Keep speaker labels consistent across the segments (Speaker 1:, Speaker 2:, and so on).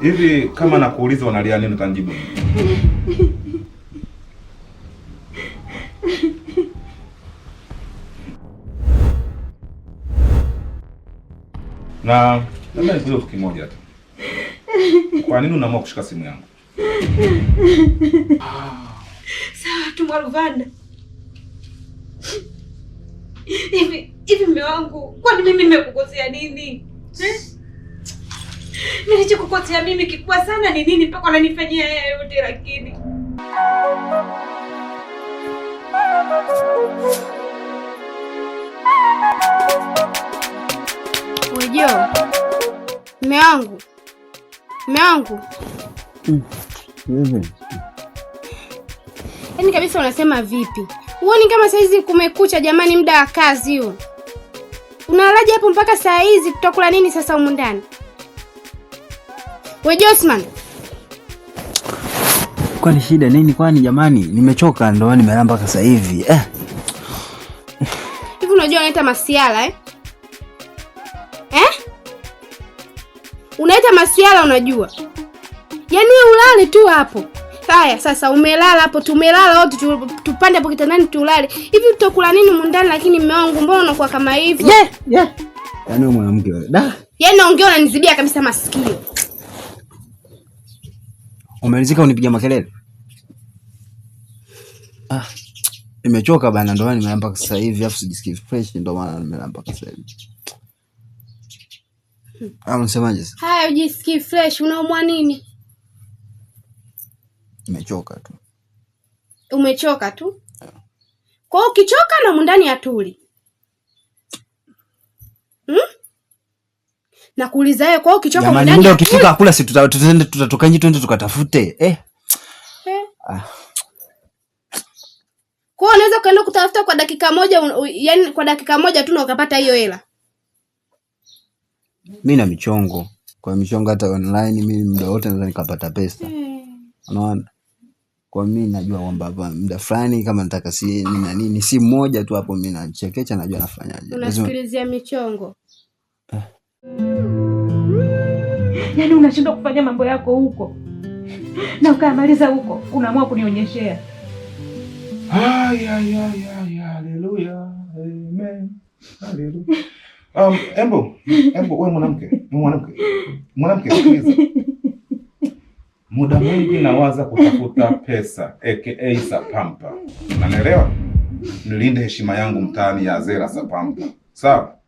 Speaker 1: Hivi kama nakuuliza unalia nini utanijibu? Na labda nikuulize kitu kimoja tu. Kwa nini unaamua kushika simu yangu?
Speaker 2: Sawa tu Mwaruvanda. Hivi mume wangu, kwani mimi nimekukosea nini? Nilichokukosea mimi kikubwa sana ni nini mpaka unanifanyia haya yote lakini?
Speaker 3: Wejo. Mume wangu. Mume wangu. Yaani kabisa unasema vipi? Uoni kama saa hizi kumekucha jamani, muda wa kazi huo. Unalaje hapo mpaka saa hizi? Tutakula nini sasa humu ndani? Wewe Osman.
Speaker 4: Kwani shida nini kwani jamani? Nimechoka ndo nimelala mpaka sasa hivi.
Speaker 3: Hivi unajua unaita masiala Unaita masiala unajua? Yaani ulale tu hapo. Haya sasa umelala hapo, tumelala wote tupande hapo kitandani tulale. Hivi tutakula nini mundani? Lakini mume wangu mbona unakuwa kama hivyo?
Speaker 4: Yaani wewe mwanamke wewe.
Speaker 3: Yaani naongea unanizibia kabisa masikio.
Speaker 4: Umelizika unipiga makelele? Nimechoka bana ndo maana nimelala mpaka sasa hivi, afu sijisikii fresh ndo maana nimelala mpaka sasa hivi. Unasemaje?
Speaker 3: Haya ujisikii fresh, unaumwa nini?
Speaker 4: Nimechoka tu.
Speaker 3: Umechoka tu? Kwa hiyo ukichoka na mundani atuli. Nakuuliza wewe, kwa hiyo ukichoka mundani.
Speaker 4: Jamani, muda ukifika kula si tutatoka nje twende tukatafute.
Speaker 3: Kwa hiyo unaweza kaenda kutafuta kwa dakika moja, yaani kwa dakika moja tu na ukapata hiyo hela.
Speaker 4: Mimi na michongo. Kwa michongo hata online mimi muda wote naweza nikapata pesa. Unaona? Kwa mimi najua kwamba muda fulani kama nataka si mmoja tu hapo mimi nachekecha najua nafanyaje.
Speaker 3: Unasikilizia michongo.
Speaker 2: Yaani unashindwa kufanya mambo yako huko. Na ukamaliza huko, unaamua kunionyeshea.
Speaker 1: Haleluya. Amen. Haleluya. Embo wewe mwanamke sikiliza. Muda mwingi nawaza kutafuta pesa aka Sapampa. Unanielewa? Nilinde heshima yangu mtaani ya Zera Sapampa. Sawa?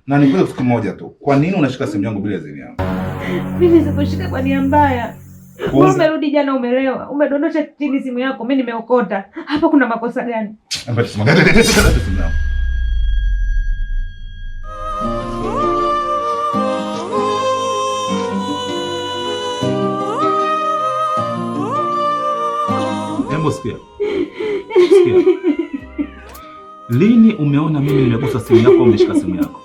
Speaker 1: Na nikuulize kitu kimoja tu. Kwa nini unashika simu yangu bila idhini yangu?
Speaker 2: Mimi sikushika kwa nia mbaya. Wewe umerudi jana umelewa. Umedondosha chini simu yako, mimi nimeokota. Hapa kuna makosa gani?
Speaker 1: Ambaye simu yangu. Sikia. Lini umeona mimi nimegusa simu yako au umeshika simu yako?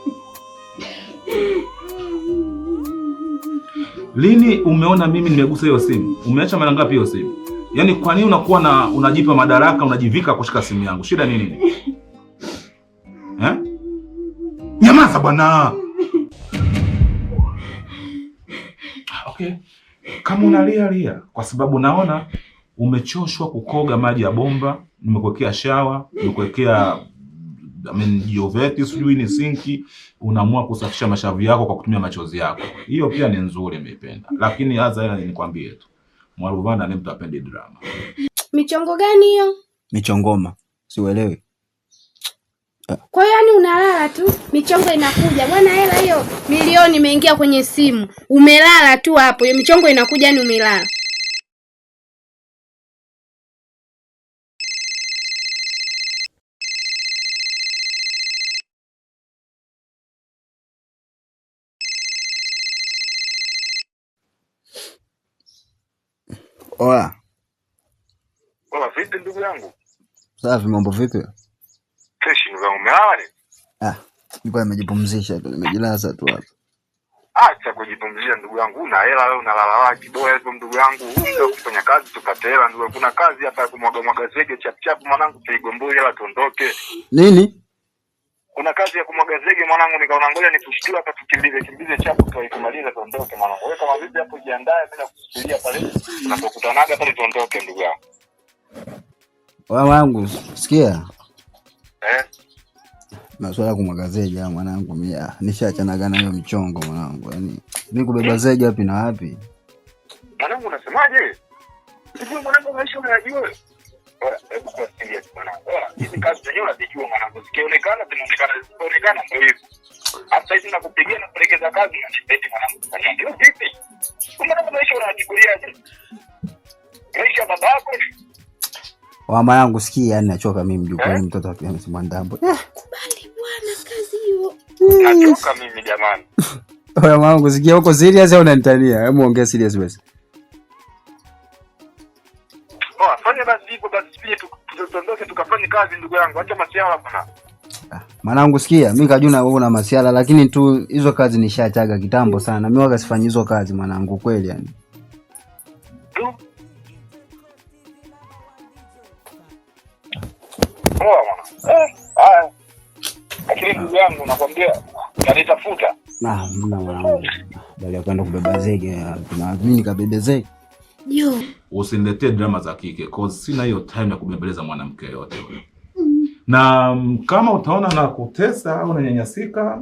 Speaker 1: Lini umeona mimi nimegusa hiyo simu? Umeacha mara ngapi hiyo simu? Yaani kwa nini unakuwa unajipa madaraka, unajivika kushika simu yangu? Shida nini? Nyamaza bwana. Okay. Kama unalia kwa sababu naona umechoshwa kukoga maji ya bomba, nimekuwekea shawa, nimekuwekea joveti, sijui ni sinki, unaamua kusafisha mashavu yako kwa kutumia machozi yako. Hiyo pia ni nzuri, nimeipenda. Lakini hasa ila nikwambie tu, Mwaruvanda ni mtu apendi drama.
Speaker 3: Michongo gani hiyo?
Speaker 4: Michongoma. Siuelewi.
Speaker 3: Kwa hiyo yani unalala tu, michongo inakuja. Bwana hela hiyo milioni imeingia kwenye simu. Umelala tu hapo, hiyo michongo inakuja yani umelala.
Speaker 4: Oa.
Speaker 5: Vipi ndugu yangu?
Speaker 4: Safi, mambo vipi?
Speaker 5: Fresh ndugu yangu, umelala?
Speaker 4: Nilikuwa nimejipumzisha tu, nimejilaza tu hapa.
Speaker 5: Acha kujipumzisha ndugu yangu. Una hela wewe unalala wapi? Bora hizo ndugu yangu. Ndio kufanya kazi tupate hela ndugu. Kuna kazi hapa ya kumwaga zege chap chap mwanangu, tuigomboi hela tuondoke.
Speaker 4: Nini?
Speaker 5: kuna kazi ya kumwaga zege mwanangu, nikaona ngoja nikushikie hapa tukimbize chapu tuikumaliza tuondoke mwanangu. Wewe kama vipi hapo, jiandae bila kusubiria pale tunapokutanaga pale tuondoke ndugu yangu.
Speaker 4: Wangu sikia.
Speaker 5: Masuala
Speaker 4: kumwaga zege mwanangu, mimi nishaachanaga na hiyo michongo mwanangu. Yaani mimi kubeba zege wapi na wapi?
Speaker 5: Mwanangu unasemaje? Sijui mwanangu, maisha unayajua. Hebu kwa serious mwanangu. Hizi kazi zenyewe unazijua mwanangu. Sikionekana zinaonekana ndio hivi. Hata hizi nakupigia na kuelekeza kazi na chipeti mwanangu. Ndio vipi? Mwanangu maisha unayachukuliaje? Maisha babako.
Speaker 4: Mama yangu sikia, yani nachoka mimi mjukuu mtoto wake amesema ndambo.
Speaker 3: Kubali bwana kazi hiyo.
Speaker 5: Nachoka mimi jamani.
Speaker 4: Oya mwanangu sikia, uko serious au unanitania? Hebu ongea serious basi.
Speaker 5: Fanya basi hivyo basi, pia tuondoke tukafanye kazi ndugu yangu. Acha masiala bwana.
Speaker 4: Mwanangu sikia, mimi kajuna wewe una masiala, lakini tu hizo kazi nishachaga kitambo sana. Mimi waga sifanyi hizo kazi mwanangu kweli yani.
Speaker 5: Haya. Lakini ndugu yangu nakwambia kanitafuta.
Speaker 4: Mna mwanangu. Bali ya kwenda kubeba zege, mimi nikabebe zege.
Speaker 3: Yo.
Speaker 1: Usiniletee drama za kike cause sina hiyo time ya kubembeleza mwanamke yote. Na kama utaona na kutesa au unanyanyasika,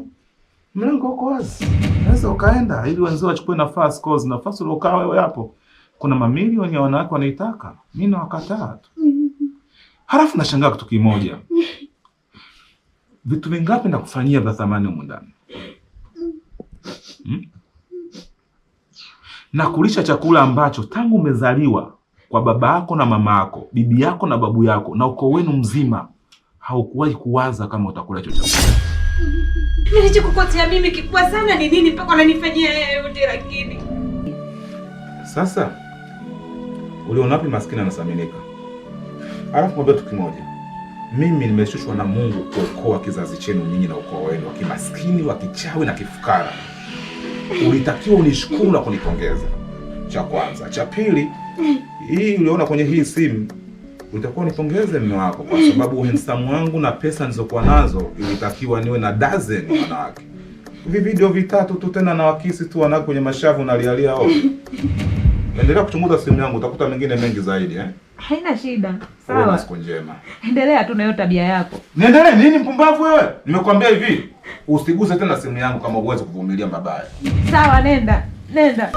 Speaker 1: mlango uko wazi. Unaweza ukaenda ili wenzao wachukue nafasi cause nafasi uliokaa wewe hapo kuna mamilioni ya wanawake wanaitaka. Mimi nawakataa tu. Halafu nashangaa kitu kimoja. Vitu vingapi nakufanyia vya thamani huko ndani? Na kulisha chakula ambacho tangu umezaliwa kwa baba yako na mama yako, bibi yako na babu yako na ukoo wenu mzima haukuwahi kuwaza kama utakula hicho chakula.
Speaker 2: Nilichokukosea mimi kikubwa sana ni nini mpaka unanifanyia haya yote lakini?
Speaker 1: Sasa uliona wapi maskini anasaminika? Alafu mwambie tu kimoja. Mimi nimeshushwa na Mungu kuokoa kizazi chenu nyinyi na ukoo wenu wa kimaskini, wa kichawi na kifukara. Ulitakiwa unishukuru na kunipongeza. Cha kwanza. Cha pili, hii uliona kwenye hii simu, ulitakiwa unipongeze mume wako kwa sababu handsome wangu na pesa nilizokuwa nazo ilitakiwa niwe na dozen wanawake. Hivi video vitatu tu tena na wakisi tu wanawake kwenye mashavu na lialia hao. Endelea kuchunguza simu yangu utakuta mengine mengi zaidi
Speaker 2: Haina shida.
Speaker 1: Sawa. Una siku njema.
Speaker 2: Endelea tu na hiyo tabia yako.
Speaker 1: Niendelee nini mpumbavu wewe? Nimekuambia hivi, usiguse tena simu yangu kama uweze kuvumilia mabaya.
Speaker 2: Sawa, nenda.
Speaker 4: Beba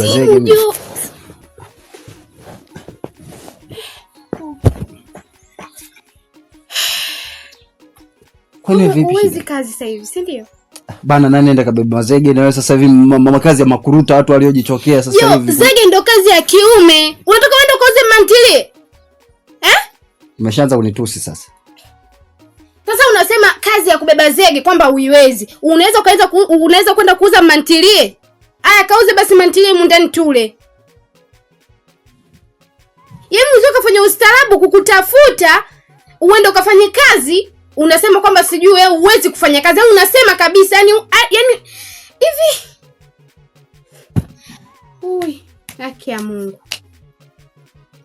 Speaker 4: zege. Kwani vipi?
Speaker 3: Huwezi kazi sasa hivi, si ndio?
Speaker 4: Bana nani enda kabeba zege na wewe sasa hivi mama kazi ya makuruta watu waliojichokea sasa hivi.
Speaker 3: Zege ndo kazi ya kiume. Unataka uende kuuze mantili?
Speaker 4: Umeshaanza kunitusi sasa.
Speaker 3: Sasa unasema kazi ya kubeba zege kwamba uiwezi. Unaweza kwenda kuuza mantili? Aya kauze basi mantili mundani tule. Yeye mzee kafanya ustaarabu kukutafuta uende ukafanye kazi. Unasema kwamba sijui wewe uwezi kufanya kazi. Au unasema kabisa yani hivi. Ui, haki ya Mungu.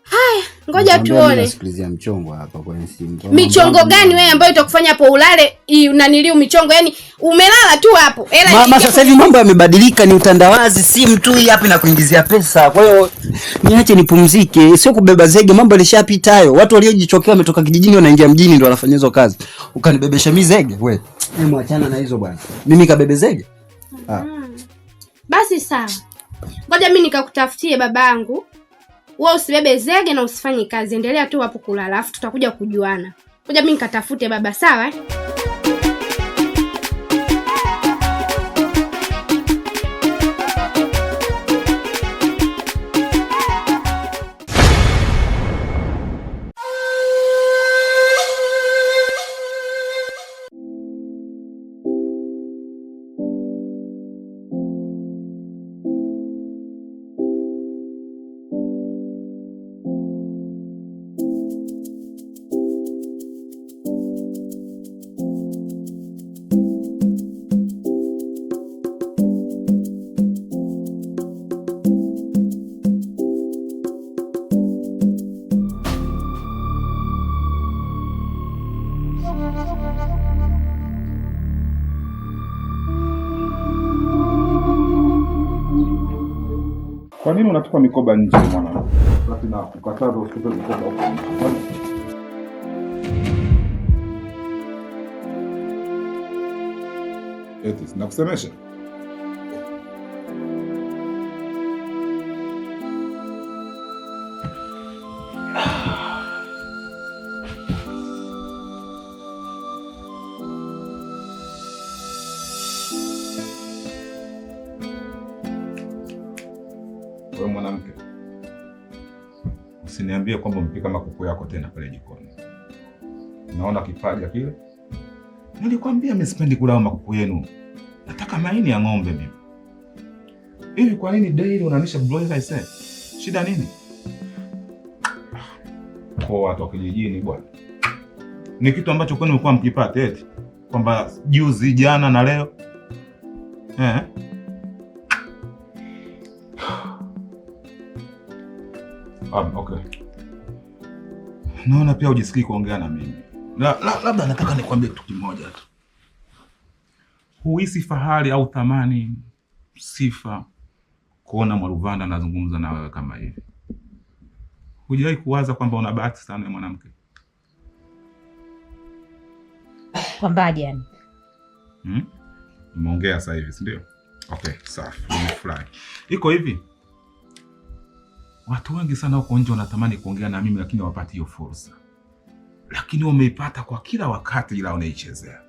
Speaker 3: Haya, ngoja tuone.
Speaker 4: Nasikilizia mchongo hapa kwenye simu.
Speaker 3: Michongo gani wewe ambayo itakufanya hapo ulale unaniliu michongo? Yani umelala tu hapo.
Speaker 4: Mama sasa hivi mambo yamebadilika, ni utandawazi, simu tu hii hapa na kuingizia pesa. Kwa hiyo niache nipumzike, sio kubeba zege, mambo yalishapita hayo. Watu waliojichokea wametoka kijijini wanaingia mjini ndio wanafanya hizo kazi. Ukanibebesha mimi zege wewe. Hebu achana na hizo bwana. Mimi kabebe zege?
Speaker 3: Basi sawa. Ngoja mimi nikakutafutie babangu. Wewe usibebe zege na usifanye kazi. Endelea tu hapo kulala. Alafu tutakuja kujuana. Ngoja mimi nikatafute baba, sawa?
Speaker 1: Kwa nini unatupa mikoba nje mwanangu? Wakati na kukataza usitupe mikoba huko nje. Eti nakusemesha? Wewe mwanamke, usiniambie kwamba mpika makuku yako tena pale jikoni. Unaona kipaja kile? Nilikwambia mimi sipendi kula makuku yenu. Nataka maini ya ng'ombe mimi. Hivi kwa nini daily unanisha broiler ise? Shida nini? Kwa watu wa kijijini bwana. Ni kitu ambacho kwani mlikuwa mkipata eti kwamba juzi, jana na leo. Okay. Naona pia ujisikii kuongea na mimi. Labda nataka nikwambie kitu kimoja tu. Huhisi fahari au thamani sifa kuona Mwaruvanda anazungumza na wewe kama hivi? Hujawahi kuwaza kwamba una bahati sana mwanamke?
Speaker 2: Kwambaje yani?
Speaker 1: Umeongea sasa hivi, si ndio? Okay, safi. Nimefurahi. Iko hivi. Watu wengi sana huko nje wanatamani kuongea na mimi lakini hawapati hiyo fursa. Lakini wameipata kwa kila wakati ila wanaichezea.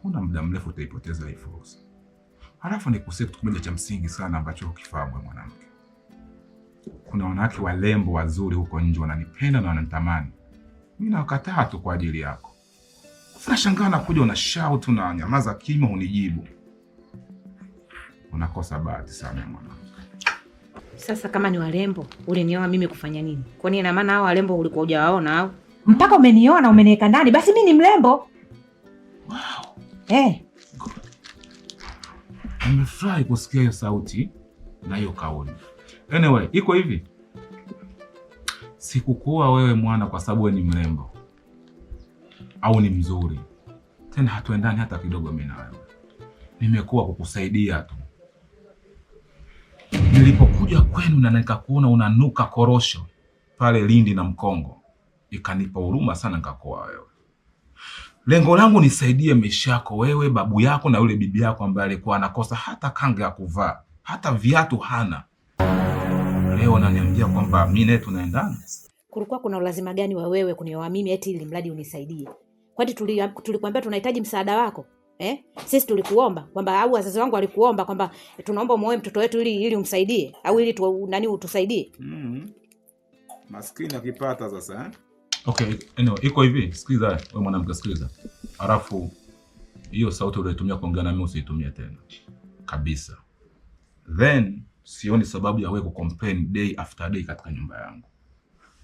Speaker 1: Kuna muda mrefu utaipoteza hii fursa. Halafu nikusema kitu kimoja cha msingi sana ambacho ukifahamu mwanamke. Kuna wanawake walembo wazuri huko nje wananipenda na wananitamani. Mimi nawakataa tu kwa ajili yako. Unashangaa na kuja una shout na nyamaza kimya unijibu. Unakosa bahati sana mwanamke.
Speaker 2: Sasa kama ni walembo, ulinioa mimi kufanya nini? Kwani ina maana hao walembo ulikuwa hujawaona au? Mpaka umeniona na umeniweka ndani, basi mimi ni mlembo.
Speaker 1: Wow.
Speaker 2: Good.
Speaker 1: Nimefurahi kusikia hiyo sauti na hiyo kauli. Anyway, iko hivi. Sikukuoa wewe mwana kwa sababu wewe ni mlembo. Au ni mzuri. Tena hatuendani hata kidogo mimi na wewe. Nimekuwa kukusaidia tu. Nilipokuja kwenu na nikakuona unanuka korosho pale Lindi na Mkongo, ikanipa huruma sana nikakuoa wewe. Lengo langu nisaidie maisha yako wewe, babu yako na yule bibi yako ambaye alikuwa anakosa hata kanga ya kuvaa, hata viatu hana. Leo unaniambia kwamba mimi naye tunaendana?
Speaker 2: Kulikuwa kuna ulazima gani wa wewe kunioa mimi eti ili mradi unisaidie? Kwani tulikwambia tunahitaji msaada wako? Sisi tulikuomba kwamba au wazazi wangu walikuomba kwamba tunaomba muoe mtoto wetu ili umsaidie au ili utusaidie?
Speaker 1: Maskini akipata sasa. Okay, anyway, iko hivi, sikiliza wewe mwanamke, sikiliza. Alafu hiyo sauti uliyotumia kuongea na mimi usiitumie tena. Kabisa. Then sioni sababu ya wewe kucomplain day after day katika nyumba yangu.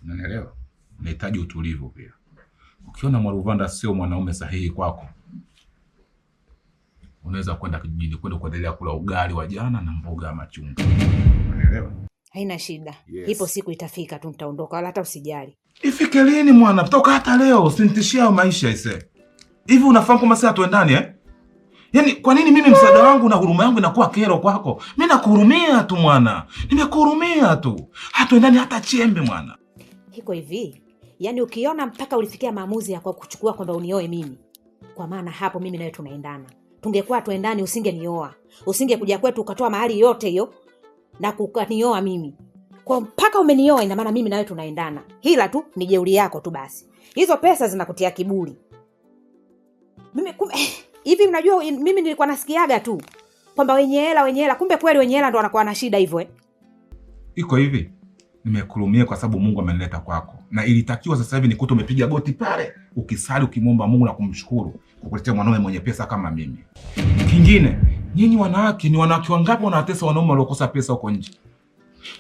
Speaker 1: Unanielewa? Nahitaji utulivu pia. Ukiona Mwaruvanda sio mwanaume sahihi kwako, unaweza kwenda kijijini kwenda kuendelea kula ugali wa jana na mboga ya machungwa. Unanielewa?
Speaker 2: Haina shida. Yes. Ipo siku itafika tu nitaondoka wala hata usijali.
Speaker 1: Ifike lini mwana? Toka hata leo usinitishie maisha ise. Hivi unafahamu kama sasa tuendani Yaani kwa nini mimi msaada wangu na huruma yangu inakuwa kero kwako? Mimi nakuhurumia tu mwana. Nimekuhurumia tu. Hatuendani hata chembe mwana.
Speaker 2: Iko hivi. Yaani ukiona mpaka ulifikia maamuzi ya kwa kuchukua kwamba unioe mimi. Kwa maana hapo mimi nawe tunaendana. Tungekuwa tuendani usingenioa. Usingekuja kwetu ukatoa mahali yote hiyo na kukanioa mimi. Kwa mpaka umenioa ina maana mimi nawe tunaendana. Hila tu ni jeuri yako tu basi. Hizo pesa zinakutia kiburi. Mimi hivi mnajua mimi nilikuwa nasikiaga tu kwamba wenye hela, kumbe kweli wenye hela ndo wanakuwa na shida hivyo
Speaker 1: Iko hivi. Nimekurumia kwa sababu Mungu amenileta kwako. Na ilitakiwa sasa hivi nikute umepiga goti pale, ukisali ukimwomba Mungu na kumshukuru kukuletea mwanaume mwenye pesa kama mimi. Kingine, nyinyi wanawake ni wanawake wangapi wanatesa wanaume waliokosa pesa huko nje?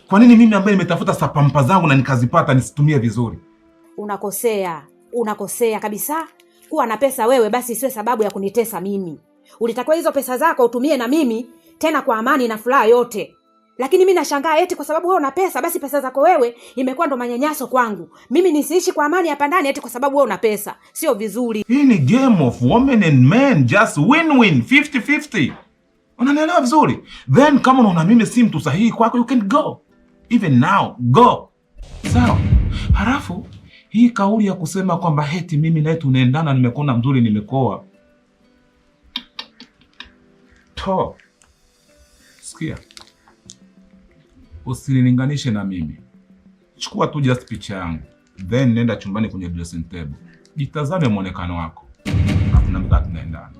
Speaker 1: Kwa nini mimi ambaye nimetafuta sapampa zangu na nikazipata nisitumie vizuri?
Speaker 2: Unakosea kabisa. Kuwa na pesa wewe basi isiwe sababu ya kunitesa mimi. Ulitakiwa hizo pesa zako utumie na mimi tena kwa amani na furaha yote. Lakini mimi nashangaa eti kwa sababu wewe una pesa basi pesa zako wewe imekuwa ndo manyanyaso kwangu. Mimi nisiishi kwa amani hapa ndani eti kwa sababu wewe una pesa. Sio vizuri.
Speaker 1: Hii ni game of women and men, just win-win, 50-50. Unanielewa vizuri? Then kama unaona mimi si mtu sahihi kwako, you can go. Even now, go. Sawa? Halafu hii kauli ya kusema kwamba heti mimi naye tunaendana, nimekuona mzuri, nimekoa. To. Sikia. Usinilinganishe na mimi. Chukua tu just picha yangu. Then nenda chumbani kwenye dressing table. Jitazame muonekano wako. Hapo na tunaendana.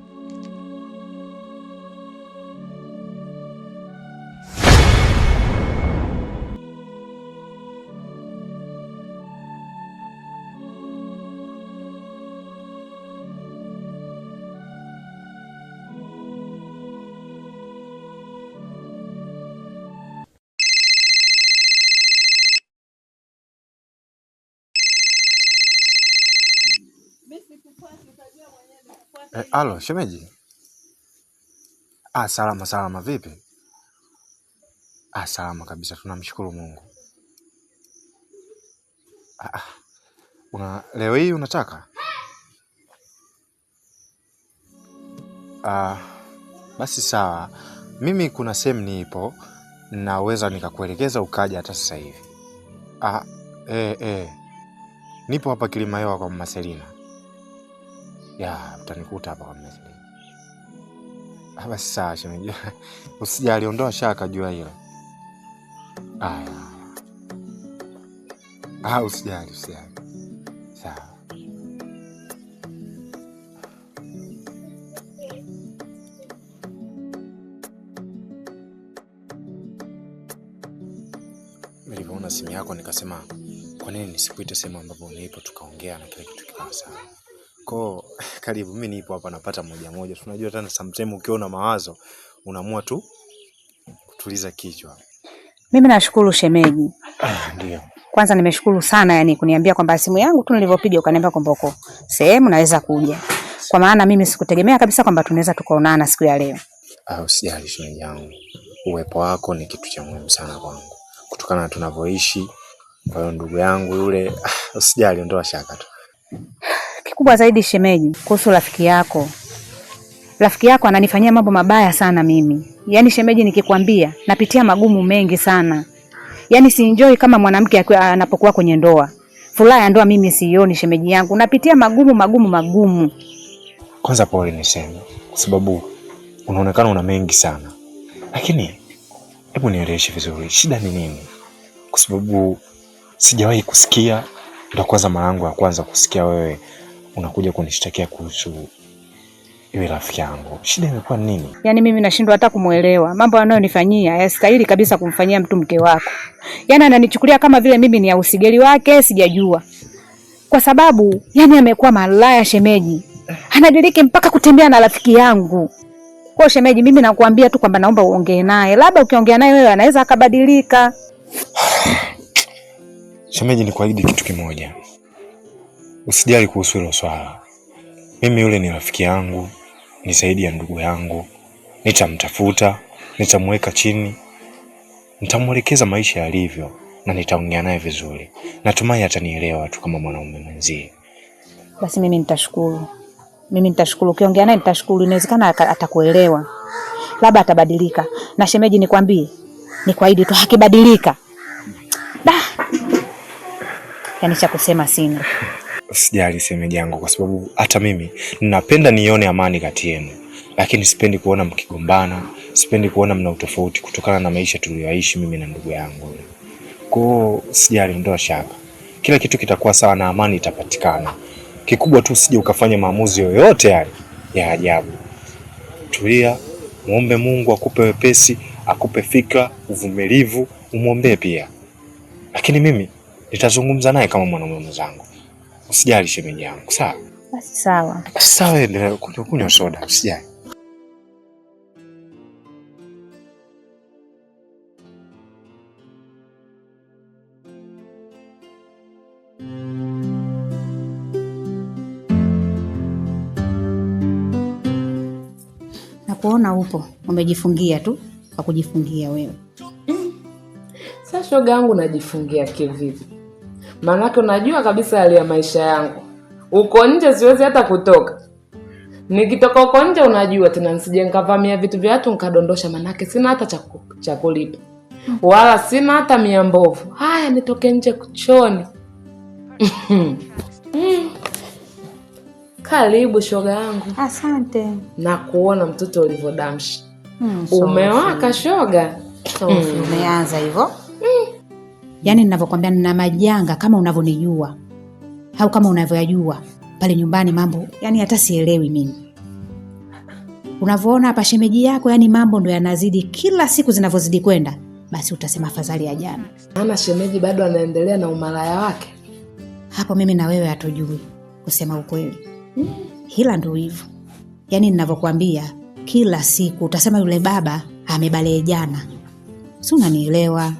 Speaker 6: Alo, shemeji. Salama vipi? Salama kabisa, tunamshukuru Mungu. Leo hii unataka? Basi sawa. Mimi kuna sehemu nipo, naweza nikakuelekeza ukaja hata sasa hivi. Nipo hapa Kilimahewa kwa Mama Selina. Utanikuta hapa kwa Mama Selina. Basi sawa shemeji. Usijali, ondoa shaka jua hilo. Usijali. Sawa. Nilipoona simu yako nikasema kwa nini nisikuite sehemu ambapo nipo tukaongea na kile kitu kikawa sawa. Karibu, mimi nipo hapa napata moja. Tunajua tena sometimes ukiona mawazo unaamua tu kutuliza kichwa.
Speaker 2: Mimi nashukuru shemeji.
Speaker 6: Ndio.
Speaker 2: Kwanza nimeshukuru sana, yani kuniambia kwamba simu yangu tu nilivyopiga ukaniambia kwamba uko sehemu naweza kuja. Kwa maana mimi sikutegemea kabisa kwamba tunaweza tukaonana siku ya leo.
Speaker 6: Usijali shemeji yangu. Uwepo wako ni kitu cha muhimu sana kwangu. Kutokana na tunavyoishi, kwa hiyo ndugu yangu yule, usijali, ondoa shaka tu.
Speaker 2: Kikubwa zaidi shemeji, kuhusu rafiki yako. Rafiki yako ananifanyia mambo mabaya sana mimi. Yaani shemeji, nikikwambia napitia magumu mengi sana. Yaani si enjoy kama mwanamke anapokuwa kwenye ndoa. Furaha ya ndoa mimi sioni shemeji yangu. Napitia magumu.
Speaker 6: Kwanza pole niseme, kwa sababu unaonekana una mengi sana. Lakini hebu nieleweshe vizuri, shida ni nini? Kwa sababu sijawahi kusikia, ndio kwanza mara yangu ya kwanza kusikia wewe unakuja kunishtakia kuhusu yule rafiki yangu. Shida imekuwa nini?
Speaker 2: Yaani mimi nashindwa hata kumuelewa. Mambo anayonifanyia hayastahili kabisa kumfanyia mtu mke wako. Yaani ananichukulia kama vile mimi ni ausigeli wake, sijajua. Kwa sababu yaani amekuwa malaya shemeji. Anadiriki mpaka kutembea na rafiki yangu. Kwa shemeji, mimi nakuambia tu kwamba naomba uongee naye. Labda ukiongea naye wewe anaweza akabadilika.
Speaker 6: Shemeji, nikuahidi kitu kimoja. Usijali kuhusu hilo swala. Mimi yule ni rafiki yangu, ni zaidi ya ndugu yangu. Nitamtafuta, nitamweka chini, nitamwelekeza maisha yalivyo na nitaongea naye vizuri. Natumai atanielewa tu kama mwanaume mwenzie.
Speaker 2: Basi mimi nitashukuru. Ukiongea naye nitashukuru. Inawezekana atakuelewa. Labda atabadilika. Na shemeji, nikwambie, nikuahidi tu hakibadilika. Yaani cha kusema sina.
Speaker 6: Usijali shemeji yangu, kwa sababu hata mimi ninapenda nione amani kati yenu. Lakini sipendi kuona mkigombana, sipendi kuona mna utofauti kutokana na maisha tuliyoishi mimi na ndugu yangu. Kwa usijali, ondoa shaka. Kila kitu kitakuwa sawa na amani itapatikana. Kikubwa tu usije ukafanya maamuzi yoyote yale ya ajabu. Tulia, muombe Mungu akupe wepesi, akupe fikra, uvumilivu, umuombe pia. Lakini mimi nitazungumza naye kama mwanamume mwenzangu. Usijali shemeji yangu, sawa?
Speaker 2: Basi sawa.
Speaker 6: Sawa, endelea kunywa soda, usijali.
Speaker 2: Nakuona upo umejifungia tu kwa kujifungia wewe.
Speaker 7: Sasa shoga yangu, najifungia kivipi? Maanake unajua kabisa hali ya maisha yangu. Uko nje siwezi hata kutoka. Nikitoka huko nje unajua tena nisije nikavamia vitu vya watu nikadondosha, manake sina hata cha kulipa. Wala sina hata 100 mbovu. Haya nitoke nje kuchoni. Karibu shoga yangu.
Speaker 2: Asante.
Speaker 7: Na kuona mtoto ulivodamshi. Umewaka shoga.
Speaker 2: Umeanza hivyo. Yaani ninavyokuambia nina majanga kama unavyonijua. Au kama unavyoyajua. Pale nyumbani mambo, yani hata sielewi mimi. Unavyoona hapa shemeji yako, yani mambo ndo yanazidi kila siku zinavyozidi kwenda. Basi utasema afadhali ya jana.
Speaker 7: Ana shemeji bado anaendelea na umalaya wake.
Speaker 2: Hapo mimi na wewe hatujui kusema ukweli. Hila ndo hivyo. Yaani ninavyokuambia kila siku utasema yule baba amebalee jana. Si unanielewa?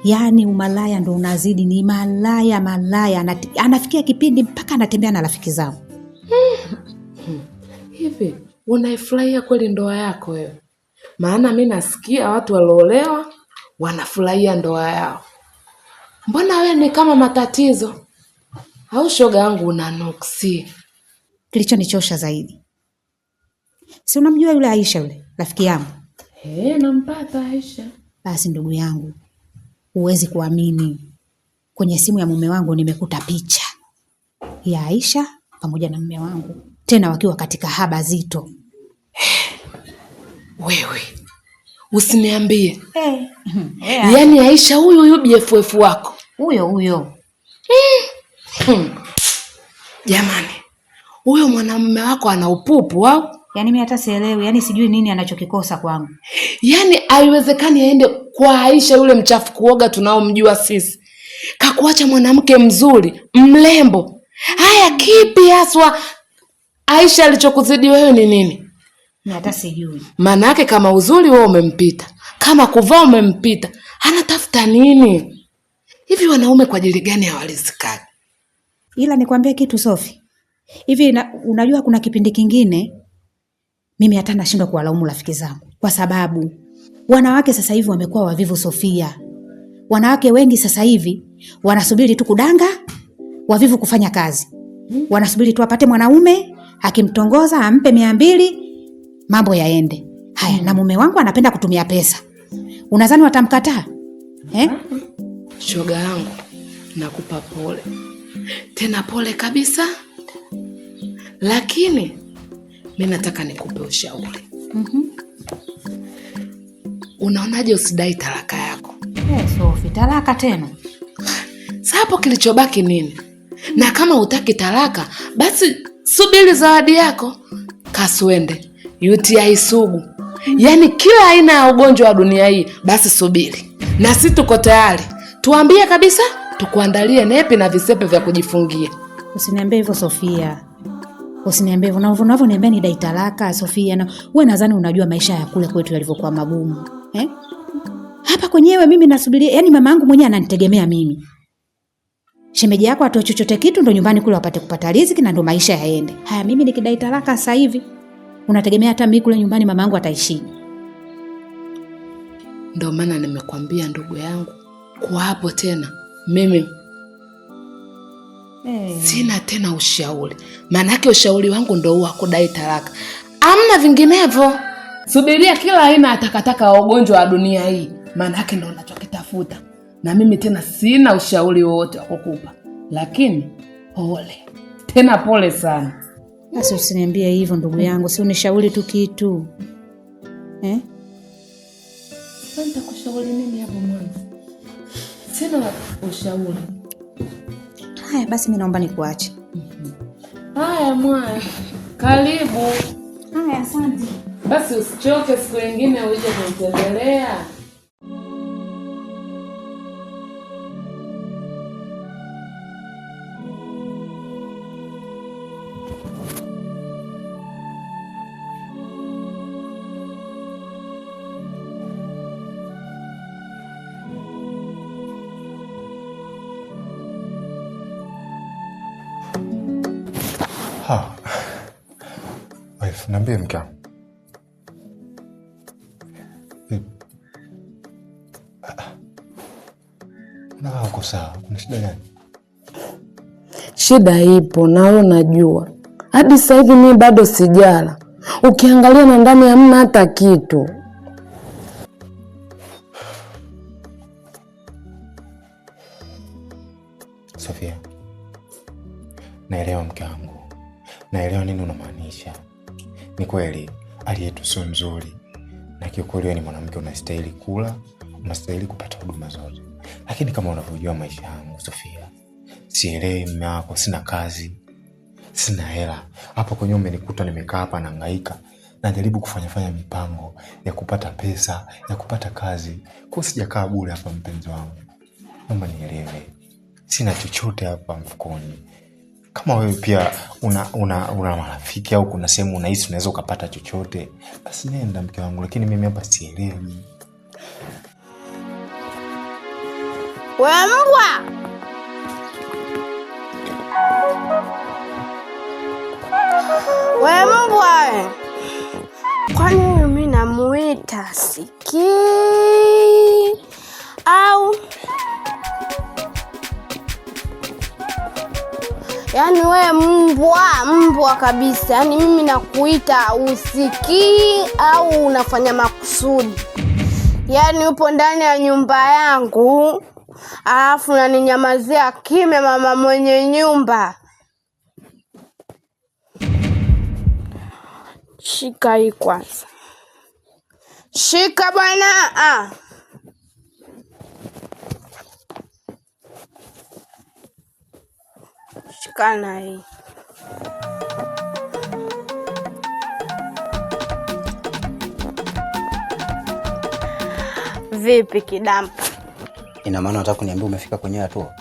Speaker 2: Yaani umalaya ndo unazidi, ni malaya. Anafikia kipindi mpaka anatembea na rafiki zao.
Speaker 7: Hivi unaifurahia kweli ndoa yako wewe? Maana mimi nasikia watu waliolewa wanafurahia ndoa yao. Mbona wewe ni kama matatizo? Au shoga yangu unanuksi?
Speaker 2: Kilichonichosha zaidi, si unamjua yule Aisha yule rafiki yangu?
Speaker 7: Nampata Aisha.
Speaker 2: Basi ndugu yangu, huwezi kuamini, kwenye simu ya mume wangu nimekuta picha ya Aisha pamoja na mume wangu, tena wakiwa katika haba zito.
Speaker 7: Wewe usiniambie. Yaani Aisha huyu BFF wako
Speaker 2: huyo.
Speaker 7: Jamani, huyo mwanamume wako ana upupu au?
Speaker 2: Yaani mimi hata sielewi, yaani sijui nini anachokikosa kwangu.
Speaker 7: Yaani haiwezekani aende kwa Aisha yule mchafu kuoga tunaomjua sisi. Kakuacha mwanamke mzuri, mlembo. Haya kipi haswa Aisha alichokuzidi wewe ni nini?
Speaker 2: Mimi hata sijui.
Speaker 7: Maana yake kama uzuri wewe umempita, kama kuvaa umempita, anatafuta nini? Hivi wanaume kwa ajili gani hawalizikani?
Speaker 2: Ila nikwambie kitu Sofi. Hivi unajua kuna kipindi kingine mimi hata nashindwa kuwalaumu rafiki zangu, kwa sababu wanawake sasa hivi wamekuwa wavivu Sofia. Wanawake wengi sasa hivi wanasubiri tu kudanga, wavivu kufanya kazi. Wanasubiri tu apate mwanaume, akimtongoza ampe 200, mambo yaende. Haya, na mume wangu anapenda kutumia pesa. Unadhani watamkataa?
Speaker 7: Shoga yangu, nakupa pole. Tena pole kabisa. Lakini mimi nataka nikupe ushauri. Unaonaje usidai talaka yako?
Speaker 2: Sofi, talaka tena?
Speaker 7: Sasa hapo kilichobaki nini? Na kama hutaki talaka, basi subiri zawadi yako. Kaswende, UTI sugu. Yaani kila aina ya ugonjwa wa dunia hii, basi subiri. Na sisi tuko tayari. Tuambie kabisa, tukuandalie nepi na visepe vya kujifungia.
Speaker 2: Usiniambie hivyo Sofia. Usiniambie hivyo. Unavyoniambia ni dai talaka Sofia, na wewe nadhani unajua maisha ya kule kwetu yalivyokuwa magumu. Hapa kwenyewe mimi nasubiria, yani mama yangu mwenyewe ananitegemea mimi. Shemeji yako atoe chochote kitu ndo nyumbani kule wapate kupata riziki na ndo maisha yaende. Haya mimi nikidai talaka sasa hivi, unategemea hata mimi kule nyumbani mama yangu ataishi?
Speaker 7: Ndio maana nimekwambia ndugu yangu, kwa hapo tena mimi sina tena ushauri. Maanake ushauri wangu ndo huwa kudai talaka. Amna vinginevyo. Subiria kila aina atakataka ugonjwa wa dunia hii. Maanake ndo unachokitafuta. Na mimi tena sina ushauri wowote wa kukupa. Lakini pole. Tena pole sana.
Speaker 2: Basi usiniambie hivyo ndugu yangu, si unishauri tu kitu.
Speaker 7: Sasa nitakushauri nini hapo mwanzo? Sina ushauri.
Speaker 2: Haya basi mimi naomba nikuache.
Speaker 7: Haya mwaya. Karibu.
Speaker 2: Haya asante.
Speaker 7: Basi usichoke, siku nyingine uje kunitembelea.
Speaker 6: Wife, niambie mke wangu. Na uko sawa, kuna shida gani?
Speaker 7: Shida ipo na wewe unajua. Hadi sasa hivi mimi bado sijala. Ukiangalia na ndani hamna hata kitu.
Speaker 6: Sofia, naelewa mke wangu, naelewa nini unamaanisha. Ni kweli hali yetu sio nzuri, na kiukweli wewe ni mwanamke, unastahili kula, unastahili kupata huduma zote. Lakini kama unavyojua maisha yangu Sofia, sielewi mume wako, sina kazi, sina hela. Hapo kwenye umenikuta nimekaa hapa nahangaika, najaribu kufanya mipango ya kupata pesa, ya kupata kazi. Kwa sijakaa bure hapa mpenzi wangu. Naomba nielewe. Sina chochote hapa mfukoni. Kama wewe pia una marafiki au kuna sehemu unahisi unaweza ukapata chochote, basi nenda mke wangu, lakini mimi hapa sielewi.
Speaker 3: Wewe mbwa! Wewe mbwa! Kwani mimi namuita sikii au yaani wewe mbwa kabisa. Yaani mimi nakuita usikii au unafanya makusudi? Yaani upo ndani ya nyumba yangu alafu unaninyamazia kimya, mama mwenye nyumba. Shika hii kwanza. Shika bwana. Shikana hii. Vipi kidampa?
Speaker 4: Ina maana unataka kuniambia umefika kwenye hatua?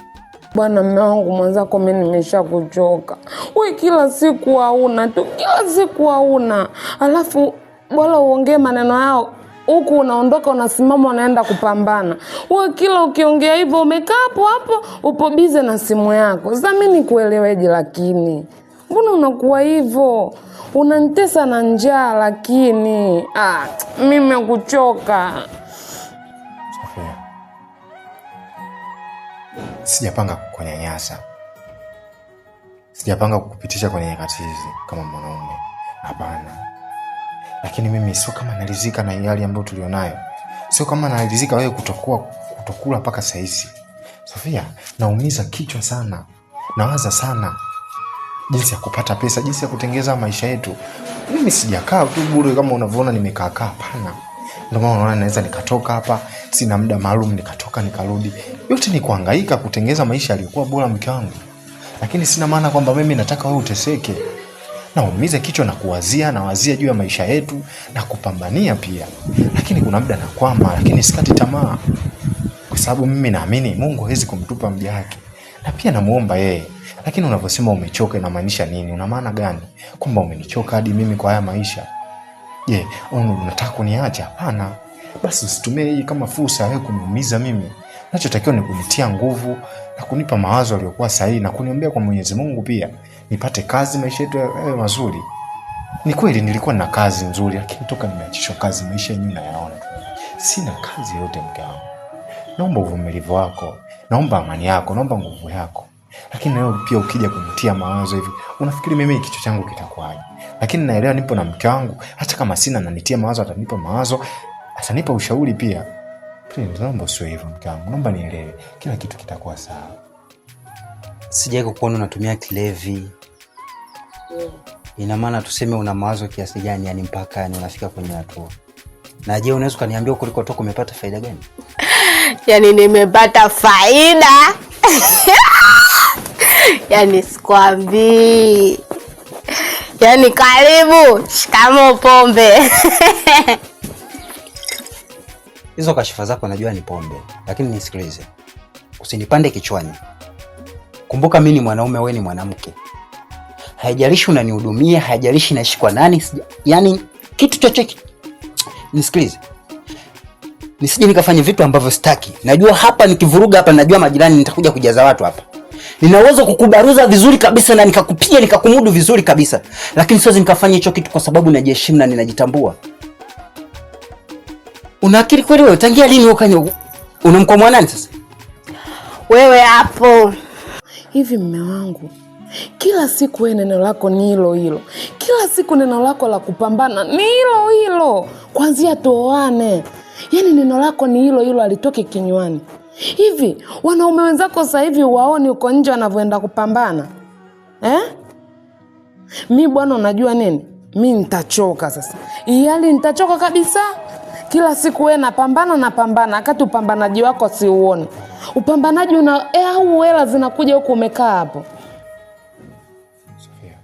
Speaker 7: Bwana mume wangu, mwanzako mimi nimeshakuchoka. Wewe kila siku hauna tu, kila siku hauna. Alafu bora uongee maneno yao huku unaondoka unasimama unaenda kupambana. Wewe kila ukiongea hivyo umekaa hapo upo bize na simu yako. Sasa mimi nikueleweje lakini? Mbona unakuwa hivyo? Unanitesa na njaa lakini mimi nimekuchoka.
Speaker 6: Sofia, sijapanga kukunyanyasa. Sijapanga kukupitisha kwenye nyakati hizi kama mwanaume. Hapana. Lakini mimi sio kama naridhika na hali ambayo tulionayo. Sio kama naridhika wewe kutokula mpaka saa hizi. Sofia, naumiza kichwa sana. Nawaza sana jinsi ya kupata pesa, jinsi ya kutengeza maisha yetu. Mimi sijakaa tu bure kama unavyoona nimekaa. Hapana. Ndio maana unaona naweza nikatoka hapa, sina muda maalum, nikatoka nikarudi. Yote ni kuhangaika kutengeza maisha yaliyokuwa bora mke wangu. Lakini sina maana kwamba mimi nataka wewe uteseke. Naumiza kichwa na nawazia juu ya maisha yetu na kupambania pia. Lakini kuna muda nakwama, lakini sikati tamaa. Kwa sababu mimi naamini Mungu hawezi kumtupa mja wake. Na pia namuomba yeye. Lakini unavyosema umechoka inamaanisha nini? Una maana gani? Kwamba umenichoka hadi mimi kwa haya maisha? Je, unataka kuniacha? Hapana. Basi usitumie hii kama fursa ya kuniumiza mimi. Nachotakiwa ni kunitia nguvu na kunipa mawazo yaliyokuwa sahihi na kuniombea kwa Mwenyezi Mungu pia. Nipate kazi, maisha yetu yawe mazuri. Ni kweli nilikuwa na kazi nzuri, lakini toka nimeachishwa kazi maisha yenyewe nayaona. Sina kazi yote mke wangu. Naomba uvumilivu wako, naomba amani yako, naomba nguvu yako. Lakini leo pia ukija kunitia mawazo hivi, unafikiri mimi kichwa changu kitakuwaje? Lakini naelewa nipo na mke wangu, hata kama sina nanitia mawazo, atanipa mawazo, atanipa ushauri pia. Please, naomba usiwe hivyo mke wangu. Naomba nielewe, kila kitu kitakuwa sawa.
Speaker 4: Sijai kukuona unatumia kilevi. Ina maana tuseme una mawazo kiasi gani yani mpaka yani unafika kwenye hatua? Na je, unaweza kuniambia kuliko toka umepata faida gani?
Speaker 3: Yaani nimepata faida. Yaani sikwambii. Yaani karibu, shikamo pombe.
Speaker 4: Hizo kashifa zako najua ni pombe, lakini nisikilize. Usinipande kichwani. Kumbuka mimi ni mwanaume, wewe ni mwanamke. Haijalishi unanihudumia, haijalishi naishi kwa nani, yani kitu chochote. Nisikilize. Nisije nikafanya vitu ambavyo sitaki. Najua hapa nikivuruga hapa, najua majirani nitakuja kujaza watu hapa. Nina uwezo kukubaruza vizuri kabisa na nikakupiga nikakumudu vizuri kabisa. Lakini siwezi nikafanya hicho kitu kwa sababu najiheshimu na ninajitambua. Una akili kweli wewe? Tangia lini ukanya unamkomwa nani sasa?
Speaker 3: Wewe hapo.
Speaker 7: Hivi mume wangu, Kila siku wewe neno lako ni hilo hilo. Kila siku neno lako la kupambana ni hilo hilo. Kwanzia tuoane. Yaani neno lako ni hilo hilo, alitoke kinywani. Hivi wanaume wenzako sasa hivi waoni uko nje wanavyoenda kupambana? Mi bwana, unajua nini? Mi nitachoka sasa. Iyali nitachoka kabisa. Kila siku wewe napambana, akati upambanaji wako si uone. Upambanaji au hela zinakuja huko umekaa hapo.
Speaker 6: Sofia,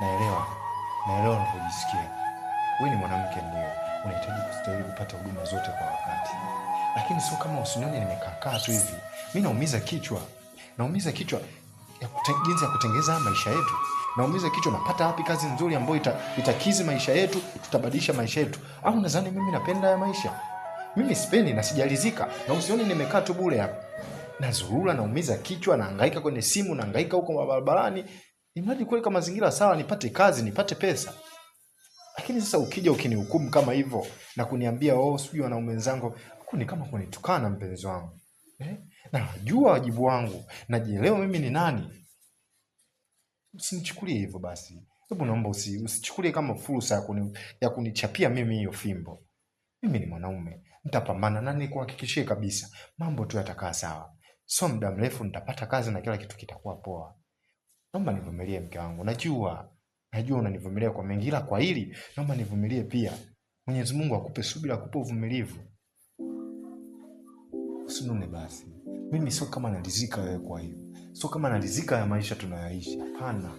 Speaker 6: naelewa unavyojisikia. Wewe ni mwanamke ndio, unahitaji kustahili kupata huduma zote kwa wakati. Lakini sio kama usinione nimekaa tu hivi. Mimi naumiza kichwa ya jinsi ya kutengeneza maisha yetu. Naumiza kichwa, napata wapi kazi nzuri ambayo itakizi maisha yetu, tutabadilisha maisha yetu? Au nadhani mimi napenda ya maisha? Mimi sipendi na sijalizika. Na usione nimekaa tu bure hapa. Nazurura, naumiza kichwa, nahangaika kwenye simu, nahangaika huko barabarani. Imradi kuweka mazingira sawa, nipate kazi, nipate pesa. Lakini sasa ukija ukinihukumu kama hivyo na kuniambia sijui wanaume wenzangu, ni kama kunitukana mpenzi wangu. Na najua wajibu wangu, najielewa mimi ni nani. Usinichukulie hivyo basi. Hebu naomba usichukulie kama fursa ya kunichapia mimi hiyo fimbo. Mimi ni mwanaume, nitapambana na nikuhakikishie kabisa mambo tu yatakaa sawa. So muda mrefu nitapata kazi na kila kitu kitakuwa poa. Naomba nivumilie mke wangu. Najua unanivumilia kwa mengi, ila kwa hili naomba nivumilie pia. Mwenyezi Mungu akupe subira, akupe uvumilivu. Usinune basi. Mimi sio kama nalizika wewe kwa hiyo. Sio kama nalizika ya maisha tunayoishi. Hapana.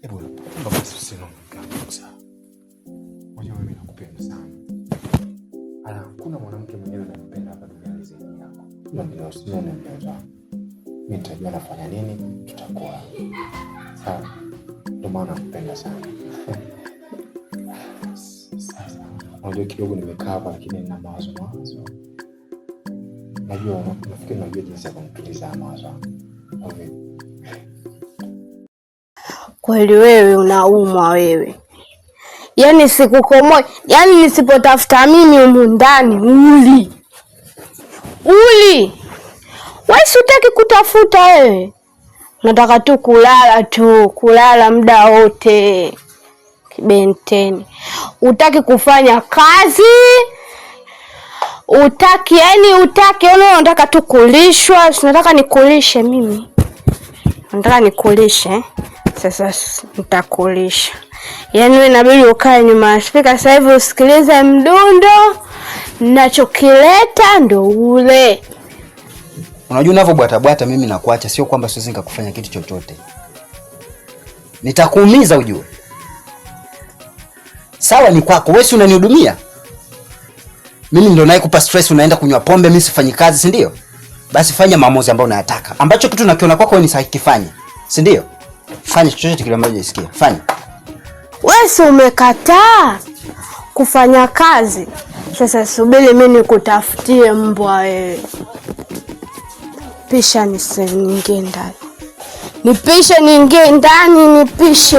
Speaker 6: Hebu naomba basi usinune kabisa. Unajua mimi nakupenda sana. Kuna mwanamke mwingine anakupenda hapa duniani zaidi yako. Ndio usinune mpenzi wangu. Mimi nitajua nafanya nini, tutakuwa sawa. Ndio maana nakupenda sana. Sasa unajua kidogo nimekaa hapa lakini nina mawazo. Nafikiri jinsi ya kumtuliza mawazo.
Speaker 3: Kweli wewe unaumwa wewe. Yaani sikukomoe. Yaani nisipotafuta mimi humu ndani uli. Wewe sitaki kutafuta wewe. Nataka tu kulala muda wote. Kibenteni. Utaki kufanya kazi. Utaki unataka tu kulishwa. Nataka nikulishe mimi. Nataka nikulishe. Sasa nitakulisha. Yaani wewe inabidi ukae nyuma ya spika sasa hivi usikilize mdundo. Ninachokileta ndo ule.
Speaker 4: Unajua unavyobwata mimi nakuacha, sio kwamba siwezi nikakufanya kitu chochote. Nitakuumiza ujue. Sawa ni kwako, wewe si unanihudumia? Mimi ndo naikupa stress, unaenda kunywa pombe, mimi sifanyi kazi, si ndio? Basi fanya maamuzi ambayo unayataka. Ambacho kitu unakiona kwako ni sahihi kifanye. Si ndio? Fanya chochote kile ambacho unajisikia. Fanya.
Speaker 3: Wewe si umekataa kufanya kazi. Sasa subiri mimi nikutafutie mbwa wewe. Pisha niingie ndani. Nipishe niingie ndani, nipishe.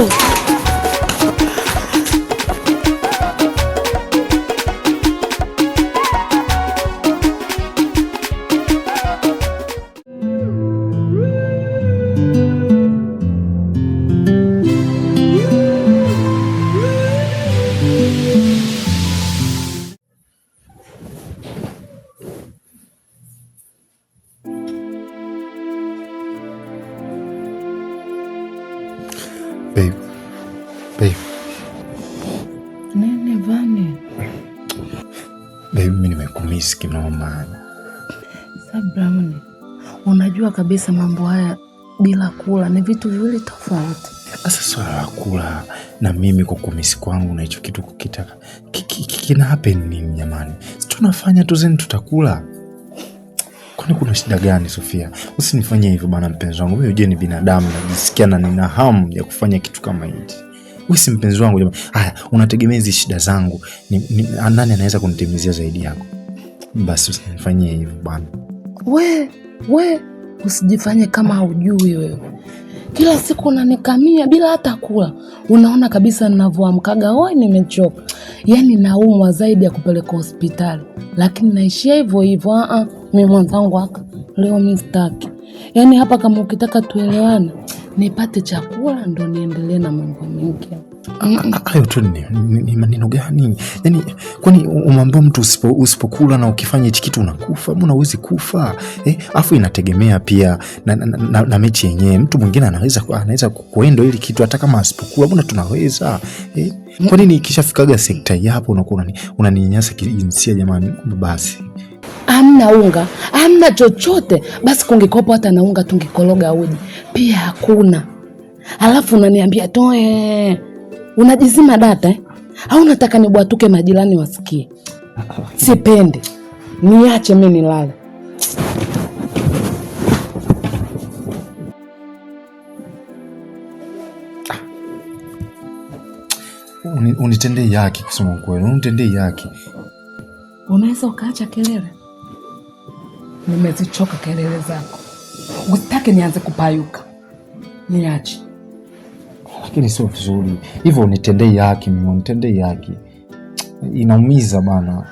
Speaker 6: Babe.
Speaker 7: Nene Vane.
Speaker 6: Babe, mimi nimekumisi kinoma.
Speaker 7: Sabramuni, unajua kabisa mambo haya bila kula ni vitu viwili tofauti.
Speaker 6: Sasa swala la kula na mimi kukumisi kwangu na hicho kitu kukitaka kina happen nini jamani? Si tunafanya tu zeni tutakula. Kwani kuna shida gani Sofia? Usinifanyie hivyo bana mpenzi wangu. Wewe uje ni binadamu na jisikia na nina hamu ya kufanya kitu kama hichi. Wewe si mpenzi wangu jamani. Haya, unategemea hizi shida zangu. Nani anaweza kunitimizia zaidi yako? Basi usinifanyie hivyo bana.
Speaker 7: We usijifanye kama hujui wewe. Kila siku unanikamia bila hata kula. Unaona kabisa ninavyoamkaga wewe nimechoka. Yaani naumwa zaidi ya kupeleka hospitali. Lakini naishia hivyo hivyo. Mimi mwanangu leo mimi sitaki. Yaani hapa kama ukitaka tuelewane, nipate chakula ndo niendelee na mambo mengine.
Speaker 6: Hayo tu ni maneno gani? Yaani kwani umwambia mtu usipokula na ukifanya hichi kitu unakufa? Mbona huwezi kufa? Afu inategemea pia na mechi yenyewe. Mtu mwingine anaweza kuenda ili kitu hata kama asipokula. Mbona tunaweza? Kwa nini ikishafikaga sekta hapo unakuwa unaninyanyasa kijinsia jamani? Basi
Speaker 7: hamna unga, hamna chochote. Basi kungikopo hata na unga tungikologa uji. Pia hakuna. Alafu unaniambia toe. Unajizima data au unataka nibwatuke majirani wasikie? Sipendi. Niache mimi nilale.
Speaker 6: Unitendee yaki kusema kweli. Unitendee yaki.
Speaker 7: Unaweza ukaacha kelele? Nimezichoka kelele zako. Usitake nianze kupayuka. Niache.
Speaker 6: Lakini sio vizuri. Hivyo unitendee yaki, mimi unitendee yaki. Inaumiza bana.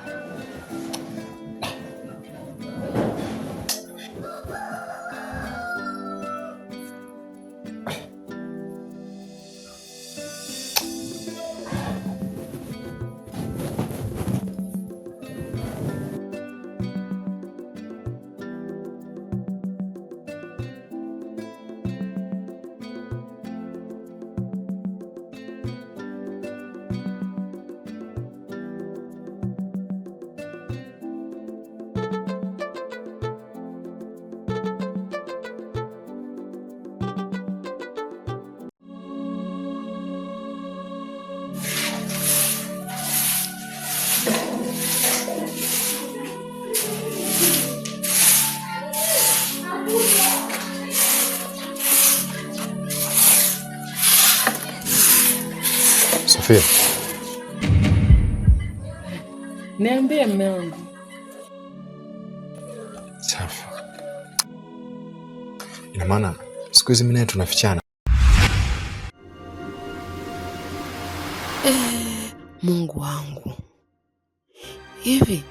Speaker 6: Sofia.
Speaker 7: Niambie mume wangu.
Speaker 6: Safi. Ina maana siku hizi mimi naye tunafichana.
Speaker 7: Mungu wangu. Hivi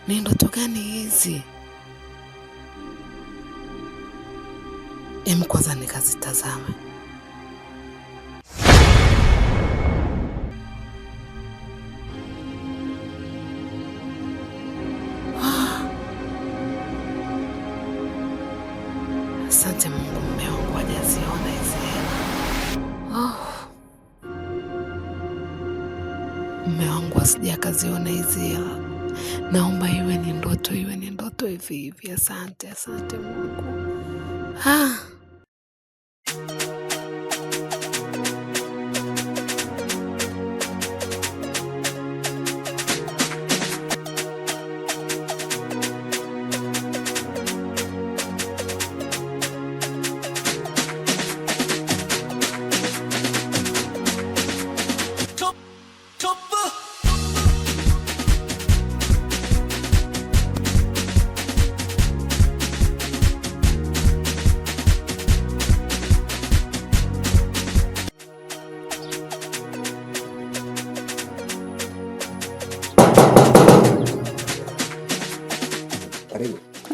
Speaker 7: ni ndoto gani hizi? Kwanza nikazitazame. Asante Mungu, mume wangu hajaziona hizi hela. Mume wangu asije akaziona hizi hela. Naomba iwe ni ndoto hivi hivi. Asante Mungu.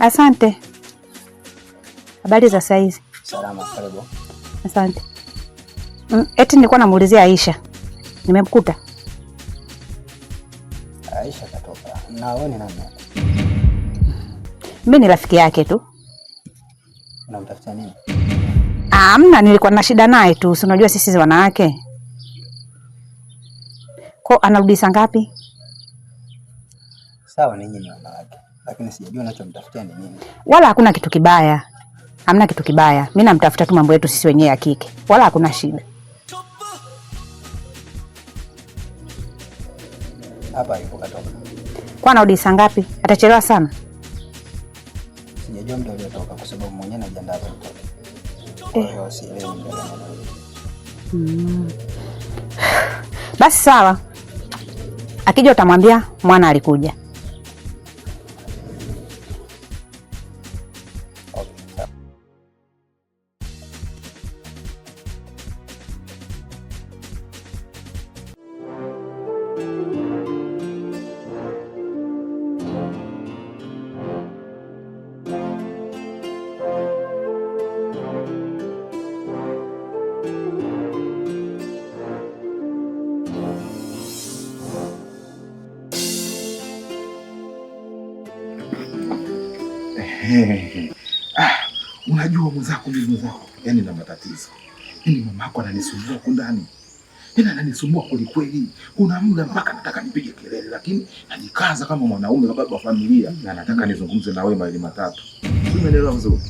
Speaker 2: Asante. Habari za saizi?
Speaker 4: Salama, karibu.
Speaker 2: Asante. Eti nilikuwa namuulizia Aisha. Nimemkuta.
Speaker 4: Aisha katoka. Na wewe ni nani?
Speaker 2: Mimi ni rafiki yake tu.
Speaker 4: Unamtafuta nini?
Speaker 2: Hamna, nilikuwa na shida naye tu. Si unajua sisi wanawake. Anarudi saa ngapi?
Speaker 4: Sawa, ninyi ni wanawake. Lakini sijajua unachomtafutia ni nini.
Speaker 2: Wala hakuna kitu kibaya. Hamna kitu kibaya. Mimi namtafuta tu mambo yetu sisi wenyewe ya kike. Wala hakuna shida.
Speaker 4: Hapa yupo katoka.
Speaker 2: Kwa anarudi saa ngapi? Atachelewa sana?
Speaker 4: Sijajua muda uliotoka kwa sababu mwenyewe anajiandaa kutoka. Kwa hiyo sielewi muda gani.
Speaker 2: Basi sawa. Akija utamwambia mwana alikuja.
Speaker 1: Unajua mwenzako, yaani na matatizo. Yaani mama yako ananisumbua huko ndani. Yaani ananisumbua kweli. Kuna muda mpaka nataka nipige kelele, lakini najikaza kama mwanaume, kama baba wa familia, na nataka nizungumze na wewe mawili matatu. Umeelewa vizuri?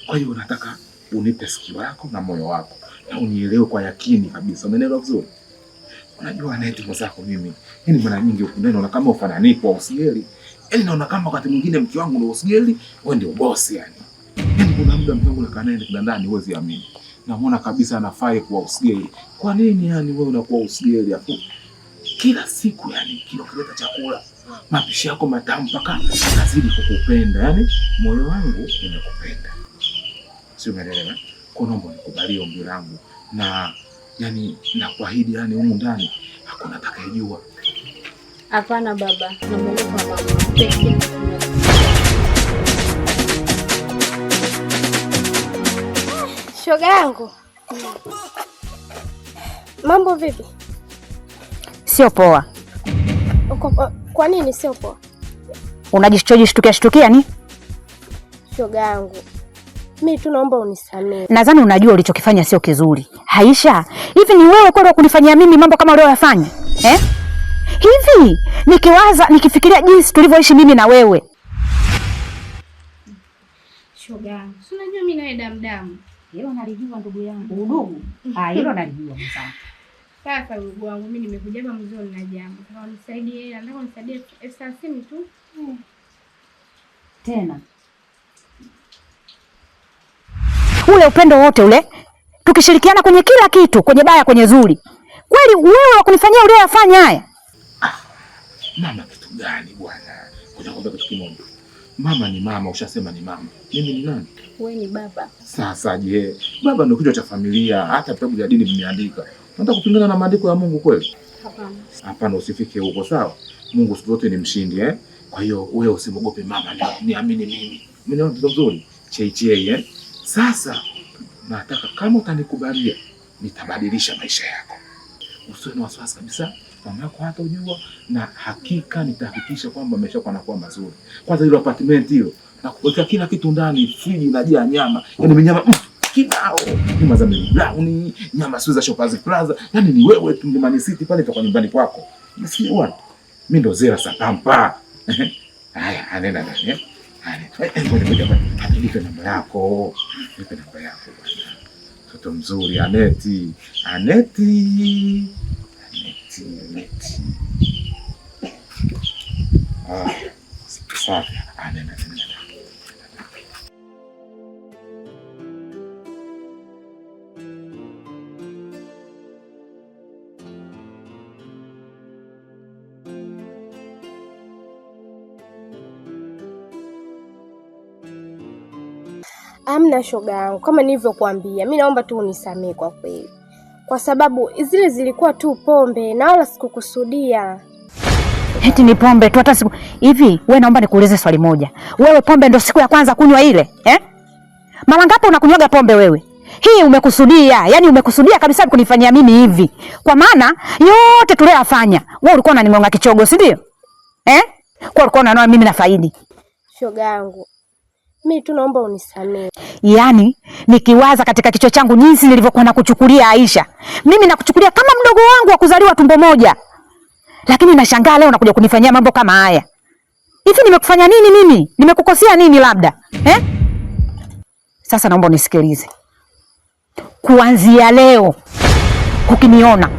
Speaker 1: Kwa hiyo nataka unipe sikio lako na moyo wako na unielewe kwa yakini kabisa. Umeelewa vizuri? Unajua Aneti mwenzako mimi, yaani mara nyingi ukuneno na kama ufanani kwa usigeli. Yaani naona kama wakati mwingine mke wangu ndio usigeli, wewe ndio boss yani. Yaani kuna muda mke wangu nakaa naye ndani, huwezi amini. Namuona kabisa anafai kuwa usigeli. Kwa nini yani wewe unakuwa usigeli afu kila siku yani kila kileta chakula mapishi yako matamu mpaka nazidi kukupenda. Yani moyo wangu unakupenda. Sio umeelewa? Kwa naomba nikubalie ombi langu na yani nakuahidi yani humu ndani hakuna atakayejua.
Speaker 3: Hapana baba, namuogopa mama. Shoga yangu. Mambo vipi?
Speaker 2: Sio poa.
Speaker 3: Kwa nini sio poa?
Speaker 2: Unajishtukia ni?
Speaker 3: Shoga yangu, mimi tu naomba unisamehe.
Speaker 2: Nadhani unajua ulichokifanya sio kizuri. Aisha, hivi ni wewe kweli kunifanyia mimi mambo kama uliyofanya? Hivi nikifikiria jinsi tulivyoishi mimi na wewe.
Speaker 3: Shoga yangu, si unajua mimi nawe damdamu.
Speaker 2: Hilo nalijua ndugu yangu. Udugu? Hilo nalijua mzee.
Speaker 3: Sasa ndugu wangu, mimi nimekuja hapa mzuri na jambo. Nataka unisaidie, nataka unisaidie 30 tu.
Speaker 2: Tena. Ule upendo wote ule, tukishirikiana kwenye kila kitu, kwenye baya, kwenye zuri. Kweli wewe wakunifanyia uliyofanya haya?
Speaker 1: Mama kitu gani bwana? Kuja kwambia kitu kimoja. Mama ni mama, ushasema ni mama. Mimi ni nani?
Speaker 3: Wewe ni baba.
Speaker 1: Sasa je, baba ndio kichwa cha familia, hata vitabu vya dini vimeandika. Unataka kupingana na maandiko ya Mungu kweli?
Speaker 3: Hapana.
Speaker 1: Hapana, usifike huko, sawa? Mungu siku zote ni mshindi Kwa hiyo wewe usimwogope mama, ndio niamini mimi. Mimi ni mtu mzuri. Chei Sasa nataka kama utanikubalia nitabadilisha maisha yako. Usiwe na wasiwasi kabisa. Mama yako hata ujua na hakika nitahakikisha kwamba maisha yako yanakuwa mazuri. Kwanza ile apartment hiyo na kuweka kila kitu ndani, friji inajaa nyama. Yaani nyama kibao. Nyama za brown, nyama za Shoppers Plaza. Yaani ni wewe tu Mlimani City pale kwa nyumbani kwako. Nisikie bwana. Mimi ndo Zera Sapampa. Haya, anenda ndani Nipe namba yako. Nipe namba yako bwana. Mtoto mzuri Aneti. Safi. Anenda.
Speaker 3: Amna shoga yangu, kama nilivyokuambia, mimi naomba tu unisamehe kwa kweli. Kwa sababu zile zilikuwa tu pombe na wala sikukusudia.
Speaker 2: Eti ni pombe tu hata siku. Hivi wewe naomba nikuulize swali moja. Wewe pombe ndio siku ya kwanza kunywa ile? Mara ngapi unakunywaga pombe wewe? Hii umekusudia, yani umekusudia kabisa kunifanyia mimi hivi. Kwa maana yote tuliyofanya, wewe ulikuwa unanimonga kichogo, si ndio? Kwa ulikuwa unaona mimi na faidi.
Speaker 3: Shoga yangu, mimi tu naomba unisamehe.
Speaker 2: Yaani nikiwaza katika kichwa changu jinsi nilivyokuwa nakuchukulia Aisha. Mimi nakuchukulia kama mdogo wangu wa kuzaliwa tumbo moja. Lakini nashangaa leo unakuja kunifanyia mambo kama haya. Hivi nimekufanya nini mimi? Nimekukosea nini labda? Sasa naomba unisikilize. Kuanzia leo ukiniona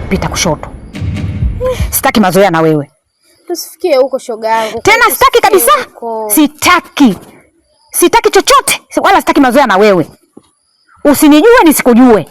Speaker 2: pita kushoto. Sitaki mazoea na wewe.
Speaker 3: Tusifikie huko shoga yangu.
Speaker 2: Tena sitaki kabisa. Sitaki chochote wala sitaki mazoea na wewe. Usinijue nisikujue.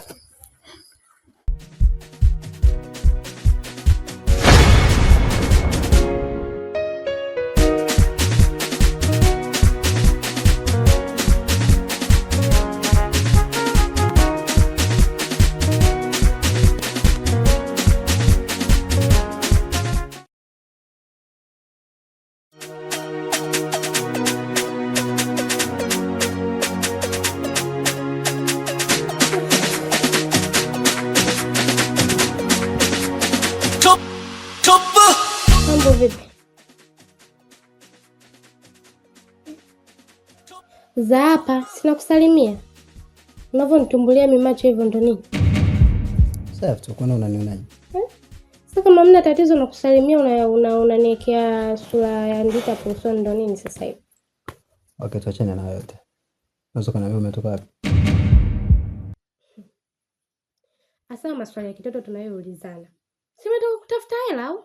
Speaker 3: Za hapa sina kusalimia. Unavyonitumbulia mimi macho hivyo ndo nini?
Speaker 4: Sawa tu, kwani unanionaje?
Speaker 3: Sasa kama mna tatizo na kusalimia unaniwekea sura ya ndita hapo usoni ndo nini sasa hivi?
Speaker 4: Okay, tuachane na yote. Unaweza kuniambia umetoka wapi?
Speaker 3: Asa maswali ya kitoto tunayoulizana. Si umetoka kutafuta hela au?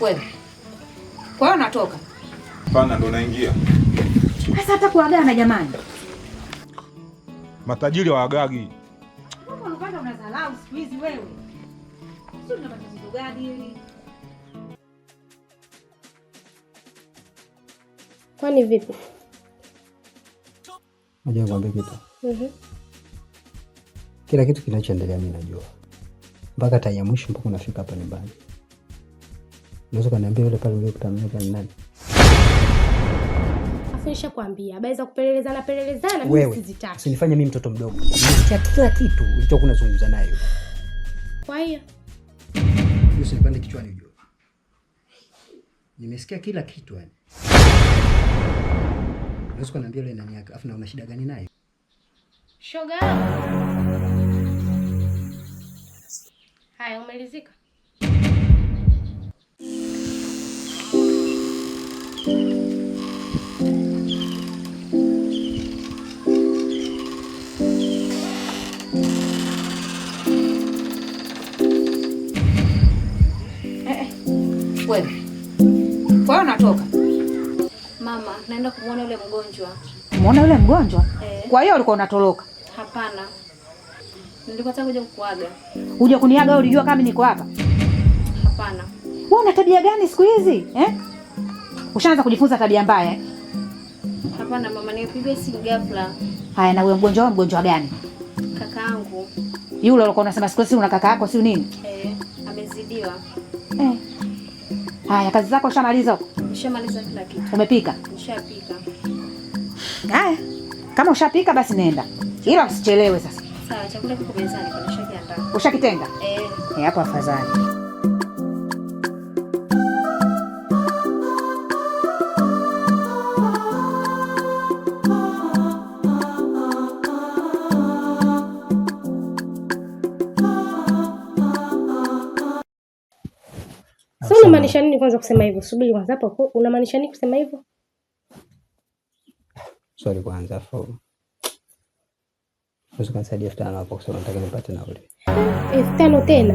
Speaker 2: Wewe. Kwa hiyo natoka.
Speaker 1: Hapana, ndo naingia.
Speaker 2: Sasa hata kuagana jamani.
Speaker 1: Matajiri wa agagi.
Speaker 2: Mbona unapanda unadharau siku hizi wewe? Sio unapata vitu gani hili?
Speaker 3: Kwani vipi?
Speaker 4: Unajua ngombe kitu. Kila kitu kinachoendelea mimi najua. Mpaka time ya mwisho mpaka unafika hapa nyumbani. Unaweza kuniambia yule pale uliyokutana naye ni nani?
Speaker 3: Afisha kwambia, habari za kupelelezana mimi sizitaki.
Speaker 4: Usinifanye mimi mtoto mdogo. Nimesikia kila kitu ulichokuwa unazungumza naye.
Speaker 3: Kwa hiyo
Speaker 4: usinipande kichwani ujue. Nimesikia kila kitu yani. Unaweza kuniambia yule nani yake? Afu na una shida gani naye?
Speaker 3: Shoga. Haya, umelizika?
Speaker 2: Wewe. Kwa hiyo natoka.
Speaker 8: Mama, naenda kumuona yule mgonjwa.
Speaker 2: Kumuona yule mgonjwa? Kwa hiyo ulikuwa unatoroka?
Speaker 8: Hapana. Nilikuwa nataka kuja kukuaga.
Speaker 2: Uje kuniaga wewe ulijua kama mimi niko hapa?
Speaker 8: Hapana.
Speaker 2: Wewe una tabia gani siku hizi? Ushaanza kujifunza tabia mbaya eh?
Speaker 8: Hapana mama, nipigie simu ghafla.
Speaker 2: Haya, na wewe mgonjwa gani?
Speaker 8: Kakaangu.
Speaker 2: Yule ulikuwa unasema siku hizi una kaka yako si nini?
Speaker 8: Amezidiwa.
Speaker 2: Haya, kazi zako ushamaliza huko?
Speaker 8: Nishamaliza kila kitu.
Speaker 2: Umepika?
Speaker 8: Nishapika.
Speaker 2: Haya. Kama ushapika basi nenda. Ila usichelewe sasa.
Speaker 8: Sawa, chakula kiko mezani kwa nishakiandaa.
Speaker 2: Ushakitenga? Hapo afadhali.
Speaker 3: Sasa unamaanisha nini kwanza kusema hivyo? Subiri kwanza hapo. Unamaanisha nini kusema hivyo?
Speaker 4: Swali kwanza afu. Unaweza kunisaidia 5,000 hapo kwa sababu nataka nipate nauli.
Speaker 3: 5,000 tena.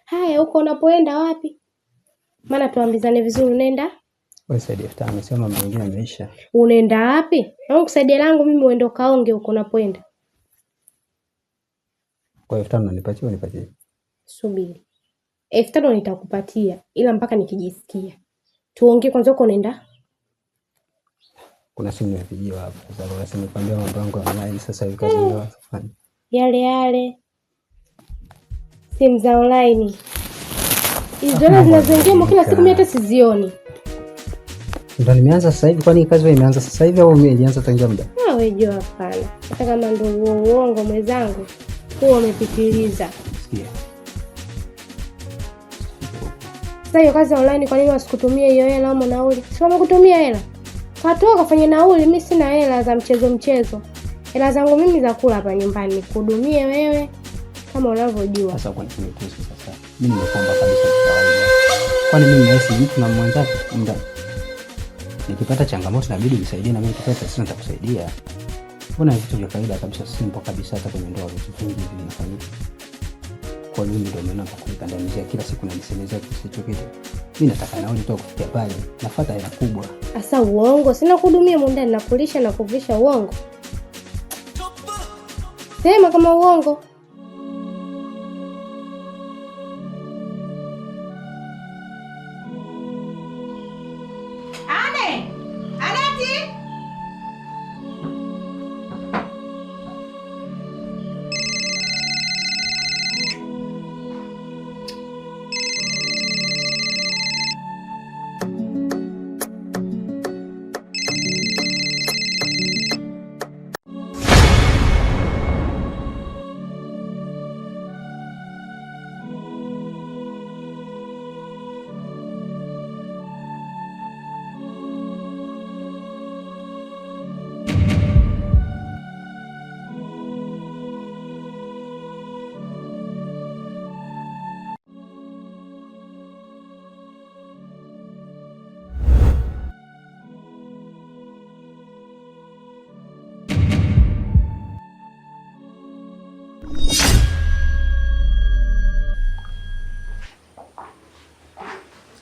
Speaker 3: Haya, huko unapoenda wapi? Maana tuambizane vizuri, unaenda?
Speaker 4: Wewe saidia 5,000, sema mambo mengine yameisha.
Speaker 3: Unaenda wapi? Au kusaidia langu mimi uende kaonge huko unapoenda.
Speaker 4: Kwa 5,000 unanipatia unipatie?
Speaker 3: Subiri. 5,000 nitakupatia ila mpaka nikijisikia. Tuongee kwanza uko unaenda?
Speaker 4: Kuna simu nimepigiwa hapo. Sasa unasema nikwambia mambo yangu online sasa hivi kazi ndio nafanya.
Speaker 3: Yale. Simu za online. Hizo zinazoingia kila siku mimi hata sizioni.
Speaker 4: Ndio nimeanza sasa hivi, kwani kazi wewe imeanza sasa hivi au ilianza tangia muda?
Speaker 3: Wewe jua hapana. Hata kama ndio uongo mwenzangu, huo umepitiliza.
Speaker 4: Sikia.
Speaker 3: Sasa hiyo kazi online kwa nini wasikutumie hiyo hela au nauli? Si wamekutumia hela. Katoa kafanya nauli, mimi sina hela za mchezo. Hela zangu mimi za kula hapa nyumbani, kuhudumie wewe kama unavyojua.
Speaker 4: Sasa kwa nini kuhusu sasa? Mimi nimekuomba kabisa kawaida. Kwani mimi naishi mtu na mwenzake muda. Nikipata changamoto inabidi nisaidie na mimi nikipata sina nitakusaidia. Mbona vitu vya kawaida kabisa, simple kabisa, hata kwenye ndoa vitu vingi vinafanyika. Kwa nini ndio maana nakunikandamizia kila siku na nisemezea kitu kitu? Mimi nataka nauli tu kufikia pale. Nafuata hela kubwa. Sasa
Speaker 3: uongo, sina kuhudumia mundani na kulisha na kuvisha uongo. Sema kama uongo.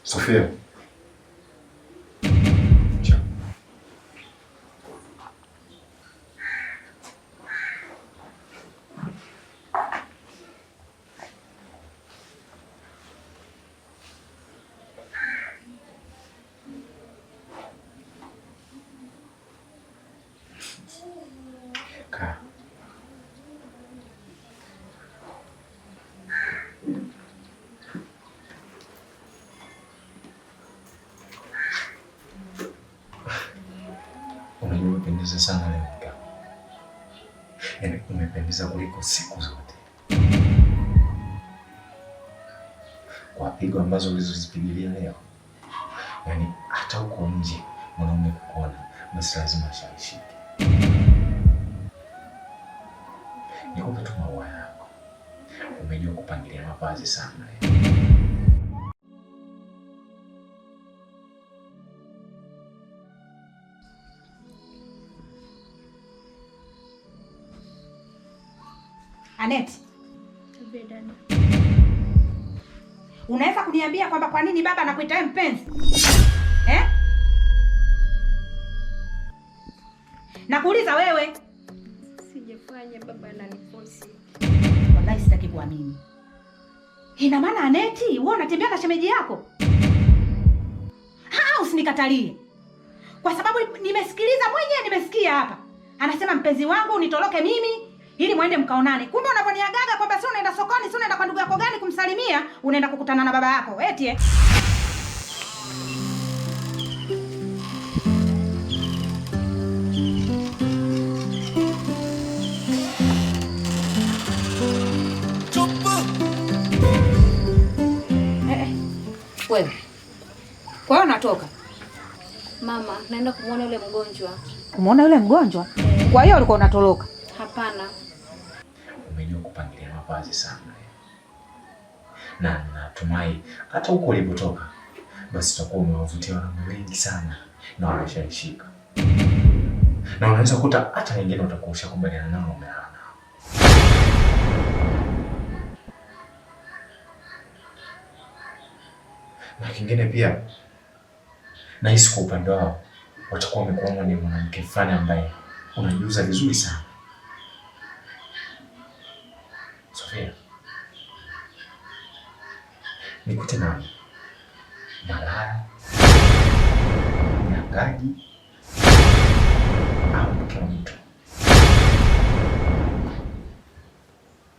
Speaker 6: Sofia. Unajua umependeza sana leo mka. Yaani umependeza kuliko siku zote. Kwa pigo ambazo ulizozipigilia leo. Yaani hata huko nje mwanaume kukuona basi lazima ashawishike. Nikupe tu maua yako. Umejua kupangilia mavazi sana leo.
Speaker 2: Anet. Unaweza kuniambia kwamba kwa nini baba anakuita wewe mpenzi? Nakuuliza wewe.
Speaker 3: Sijafanya, baba ananiforce.
Speaker 2: Wallahi sitaki kuamini. Ina maana Aneti, wewe unatembea na shemeji yako? Usinikatalie. Kwa sababu nimesikia hapa. Anasema mpenzi wangu unitoroke mimi ili muende mkaonane. Kumbe unavoniagaga kwamba si unaenda sokoni, si unaenda kwa ndugu yako gani kumsalimia, unaenda kukutana na baba yako. Eti wewe. Kwa hiyo natoka.
Speaker 8: Mama, naenda kumuona yule mgonjwa.
Speaker 2: Kumuona yule mgonjwa? Kwa hiyo ulikuwa unatoroka?
Speaker 8: Hapana.
Speaker 6: Umejua kupangilia mavazi sana. Na natumai hata huko ulipotoka basi utakuwa umewavutia wanaume wengi sana na wameshashika. Na unaweza kukuta hata wengine utakuwa ushakubaliana nao umelala nao. Na kingine pia nahisi kwa upande wao watakuwa wamekuona ni mwanamke fulani ambaye unajiuza vizuri sana. Sofia, nikute nani? Malaya, mnyang'aji au mke wa mtu?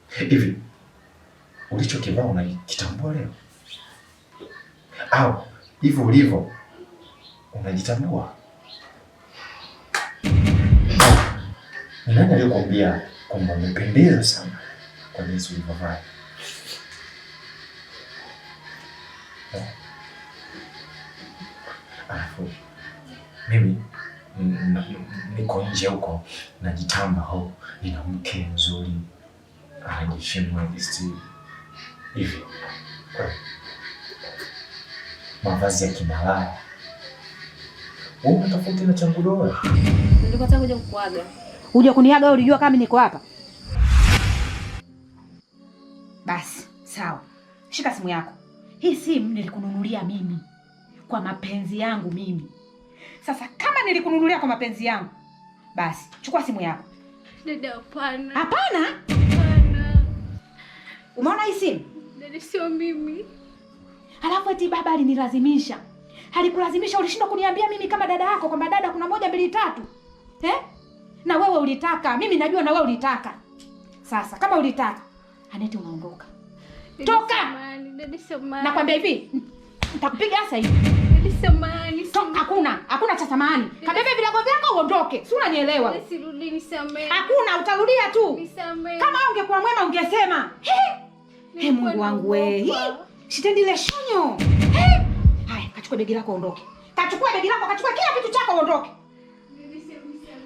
Speaker 6: Hivi ulichokivaa unakitambua leo? Au hivyo ulivyo unajitambua? Ni nani aliyekwambia kwamba umependeza sana kwa jinsi ulivyovaa? Alafu mimi niko nje huko najitamba ho, nina mke mzuri anajiheshimu ajistiri hivi. Mavazi ya kimalaya wewe tofauti na changu doa.
Speaker 8: Nilikuwa nataka kuja kukuaga.
Speaker 2: Uje kuniaga wewe, ulijua kama niko hapa? Basi, sawa. Shika simu yako. Hii simu nilikununulia mimi kwa mapenzi yangu mimi. Sasa kama nilikununulia kwa mapenzi yangu, basi chukua simu yako.
Speaker 3: Dada, hapana.
Speaker 2: Hapana?
Speaker 3: Hapana.
Speaker 2: Umeona hii simu?
Speaker 3: Dada, sio mimi.
Speaker 2: Alafu eti baba alinilazimisha. Alikulazimisha, ulishindwa kuniambia mimi kama dada yako kwamba dada kuna 1 2 3. Na wewe ulitaka, mimi najua na wewe ulitaka. Sasa kama ulitaka, Aneti unaondoka. Toka!
Speaker 3: Dada, samahani.
Speaker 2: Nakwambia hivi, nitakupiga sasa hivi.
Speaker 3: Dada, samahani.
Speaker 2: Hakuna cha samahani. Kabebe vilago vyako uondoke. Si unanielewa?
Speaker 3: Sirudi, nisamehe.
Speaker 2: Hakuna, utarudia tu.
Speaker 3: Nisamehe.
Speaker 2: Kama ungekuwa mwema ungesema. Mungu wangu wewe. Shitendile shonyo. Haya, kachukua begi lako uondoke. Kachukua begi lako, kachukua kila kitu chako uondoke.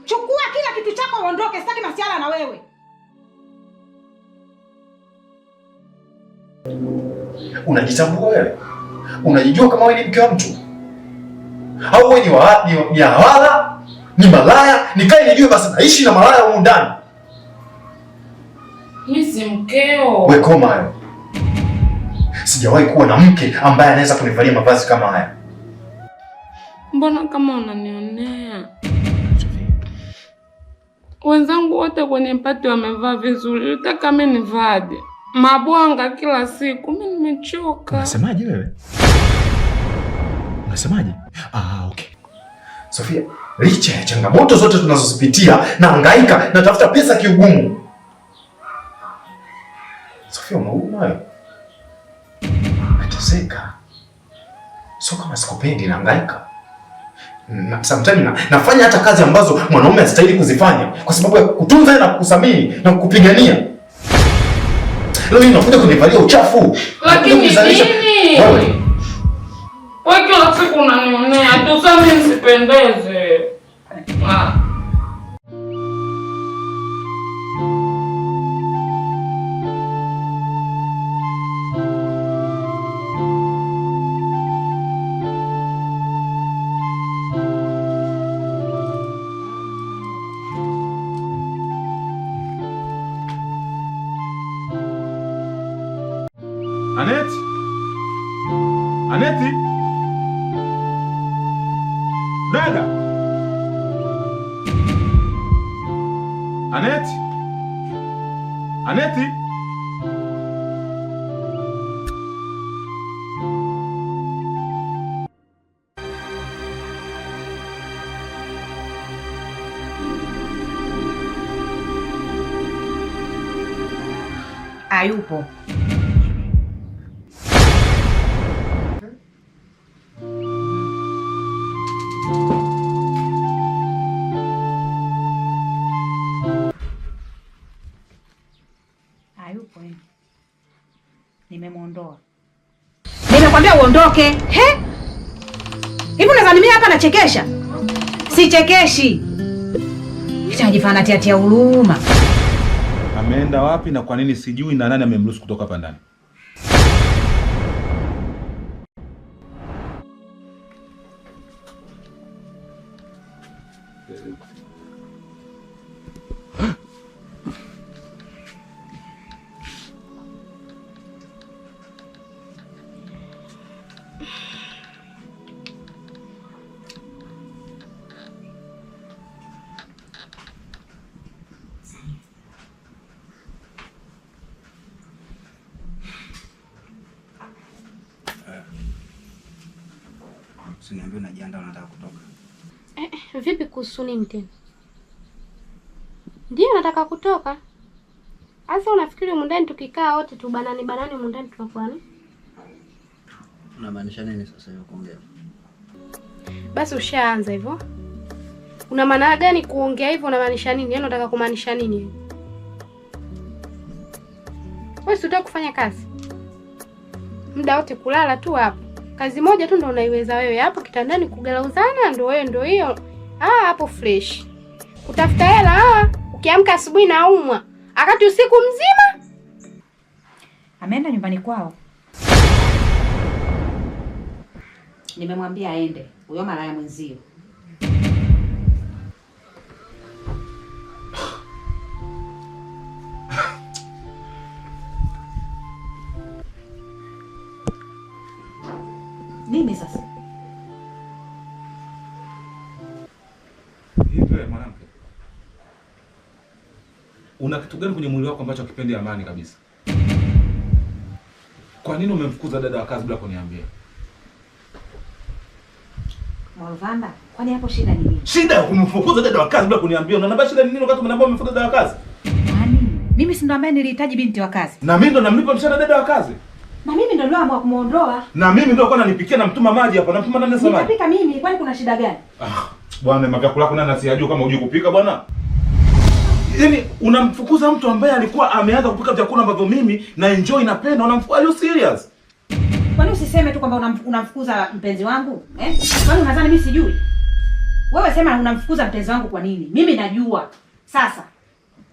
Speaker 2: Chukua kila kitu chako uondoke, sitaki masiala na wewe.
Speaker 6: Unajitambua wewe? Unajijua kama wewe ni mke wa mtu? Au wewe ni hawala? Ni malaya? Nikae nijue basi naishi na malaya huko ndani.
Speaker 7: Mimi si mkeo.
Speaker 6: Wewe koma hayo. Sijawahi kuwa na mke ambaye anaweza kunivalia mavazi kama haya.
Speaker 7: Mbona kama unanionea? Wenzangu wote kwenye pati wamevaa vizuri. Unataka mimi nivaje? Mabwanga kila siku. Mimi nimechoka.
Speaker 6: Unasemaje wewe? Unasemaje? Okay. Sofia, licha ya changamoto zote tunazozipitia, nahangaika, natafuta pesa kiugumu. Sofia, unauma wewe? Nateseka. Sio kama sikupendi, nahangaika. Sometimes nafanya hata kazi ambazo mwanaume hastahili kuzifanya kwa sababu ya kutunza na kukuthamini na kukupigania. Leo unakuja kunivalia uchafu.
Speaker 7: Lakini nini? Wewe kila siku unanionea, tu sasa mimi nisipendeze.
Speaker 1: Aneti? Aneti? Dada? Aneti? Aneti?
Speaker 2: Hayupo. Nimemwondoa. Nimekwambia uondoke. Hivi unadhani mimi hapa nachekesha? Sichekeshi. Itajifanya tia huruma.
Speaker 1: Ameenda wapi na kwa nini sijui, na nani amemruhusu kutoka hapa ndani?
Speaker 4: Usiniambie unajiandaa unataka kutoka.
Speaker 3: Vipi kuhusu nini tena? Ndio nataka kutoka. Sasa unafikiri mundani tukikaa wote tu banani mundani tunakuwa nini?
Speaker 4: Unamaanisha nini sasa hiyo kuongea?
Speaker 3: Basi ushaanza hivyo. Una maana gani kuongea hivyo, unamaanisha nini? Yaani unataka kumaanisha nini? Wewe unataka kufanya kazi? Muda wote kulala tu hapo. Kazi moja tu ndio unaiweza wewe, hapo kitandani kugalauzana ndio wewe ndio hiyo. Hapo fresh. Kutafuta hela ukiamka asubuhi na umwa. Akati usiku mzima
Speaker 2: ameenda nyumbani kwao. Nimemwambia aende. Huyo malaya mwenzio. Nini sasa?
Speaker 1: Hivi mwanamke, una kitu gani kwenye mwili wako ambacho hakipendi amani kabisa? Kwa nini umemfukuza dada wa kazi bila kuniambia?
Speaker 2: Mwalvanda, kwani hapo shida ni nini?
Speaker 1: Shida ya kumfukuza dada wa kazi bila kuniambia. Unaniambia shida ni nini wakati umeniambia umemfukuza dada wa kazi?
Speaker 2: Yaani, mimi si ndo ambaye nilihitaji binti wa kazi.
Speaker 1: Na mimi ndo namlipa mshahara dada wa kazi.
Speaker 2: Na mimi ndo niliamua kumuondoa.
Speaker 1: Na mimi ndo kwa nanipikia na mtuma maji hapa, namtuma nani sasa?
Speaker 2: Nitapika mimi, kwani kuna shida gani?
Speaker 1: Bwana, mavyakula yako nani asiyajua kama hujui kupika bwana? Yaani unamfukuza mtu ambaye alikuwa ameanza kupika vyakula ambavyo mimi na enjoy napenda, unamfukuza? Are you serious?
Speaker 2: Kwani usiseme tu kwamba unamfukuza mpenzi wangu? Kwani unadhani mimi sijui? Wewe sema unamfukuza mpenzi wangu kwa nini? Mimi najua. Sasa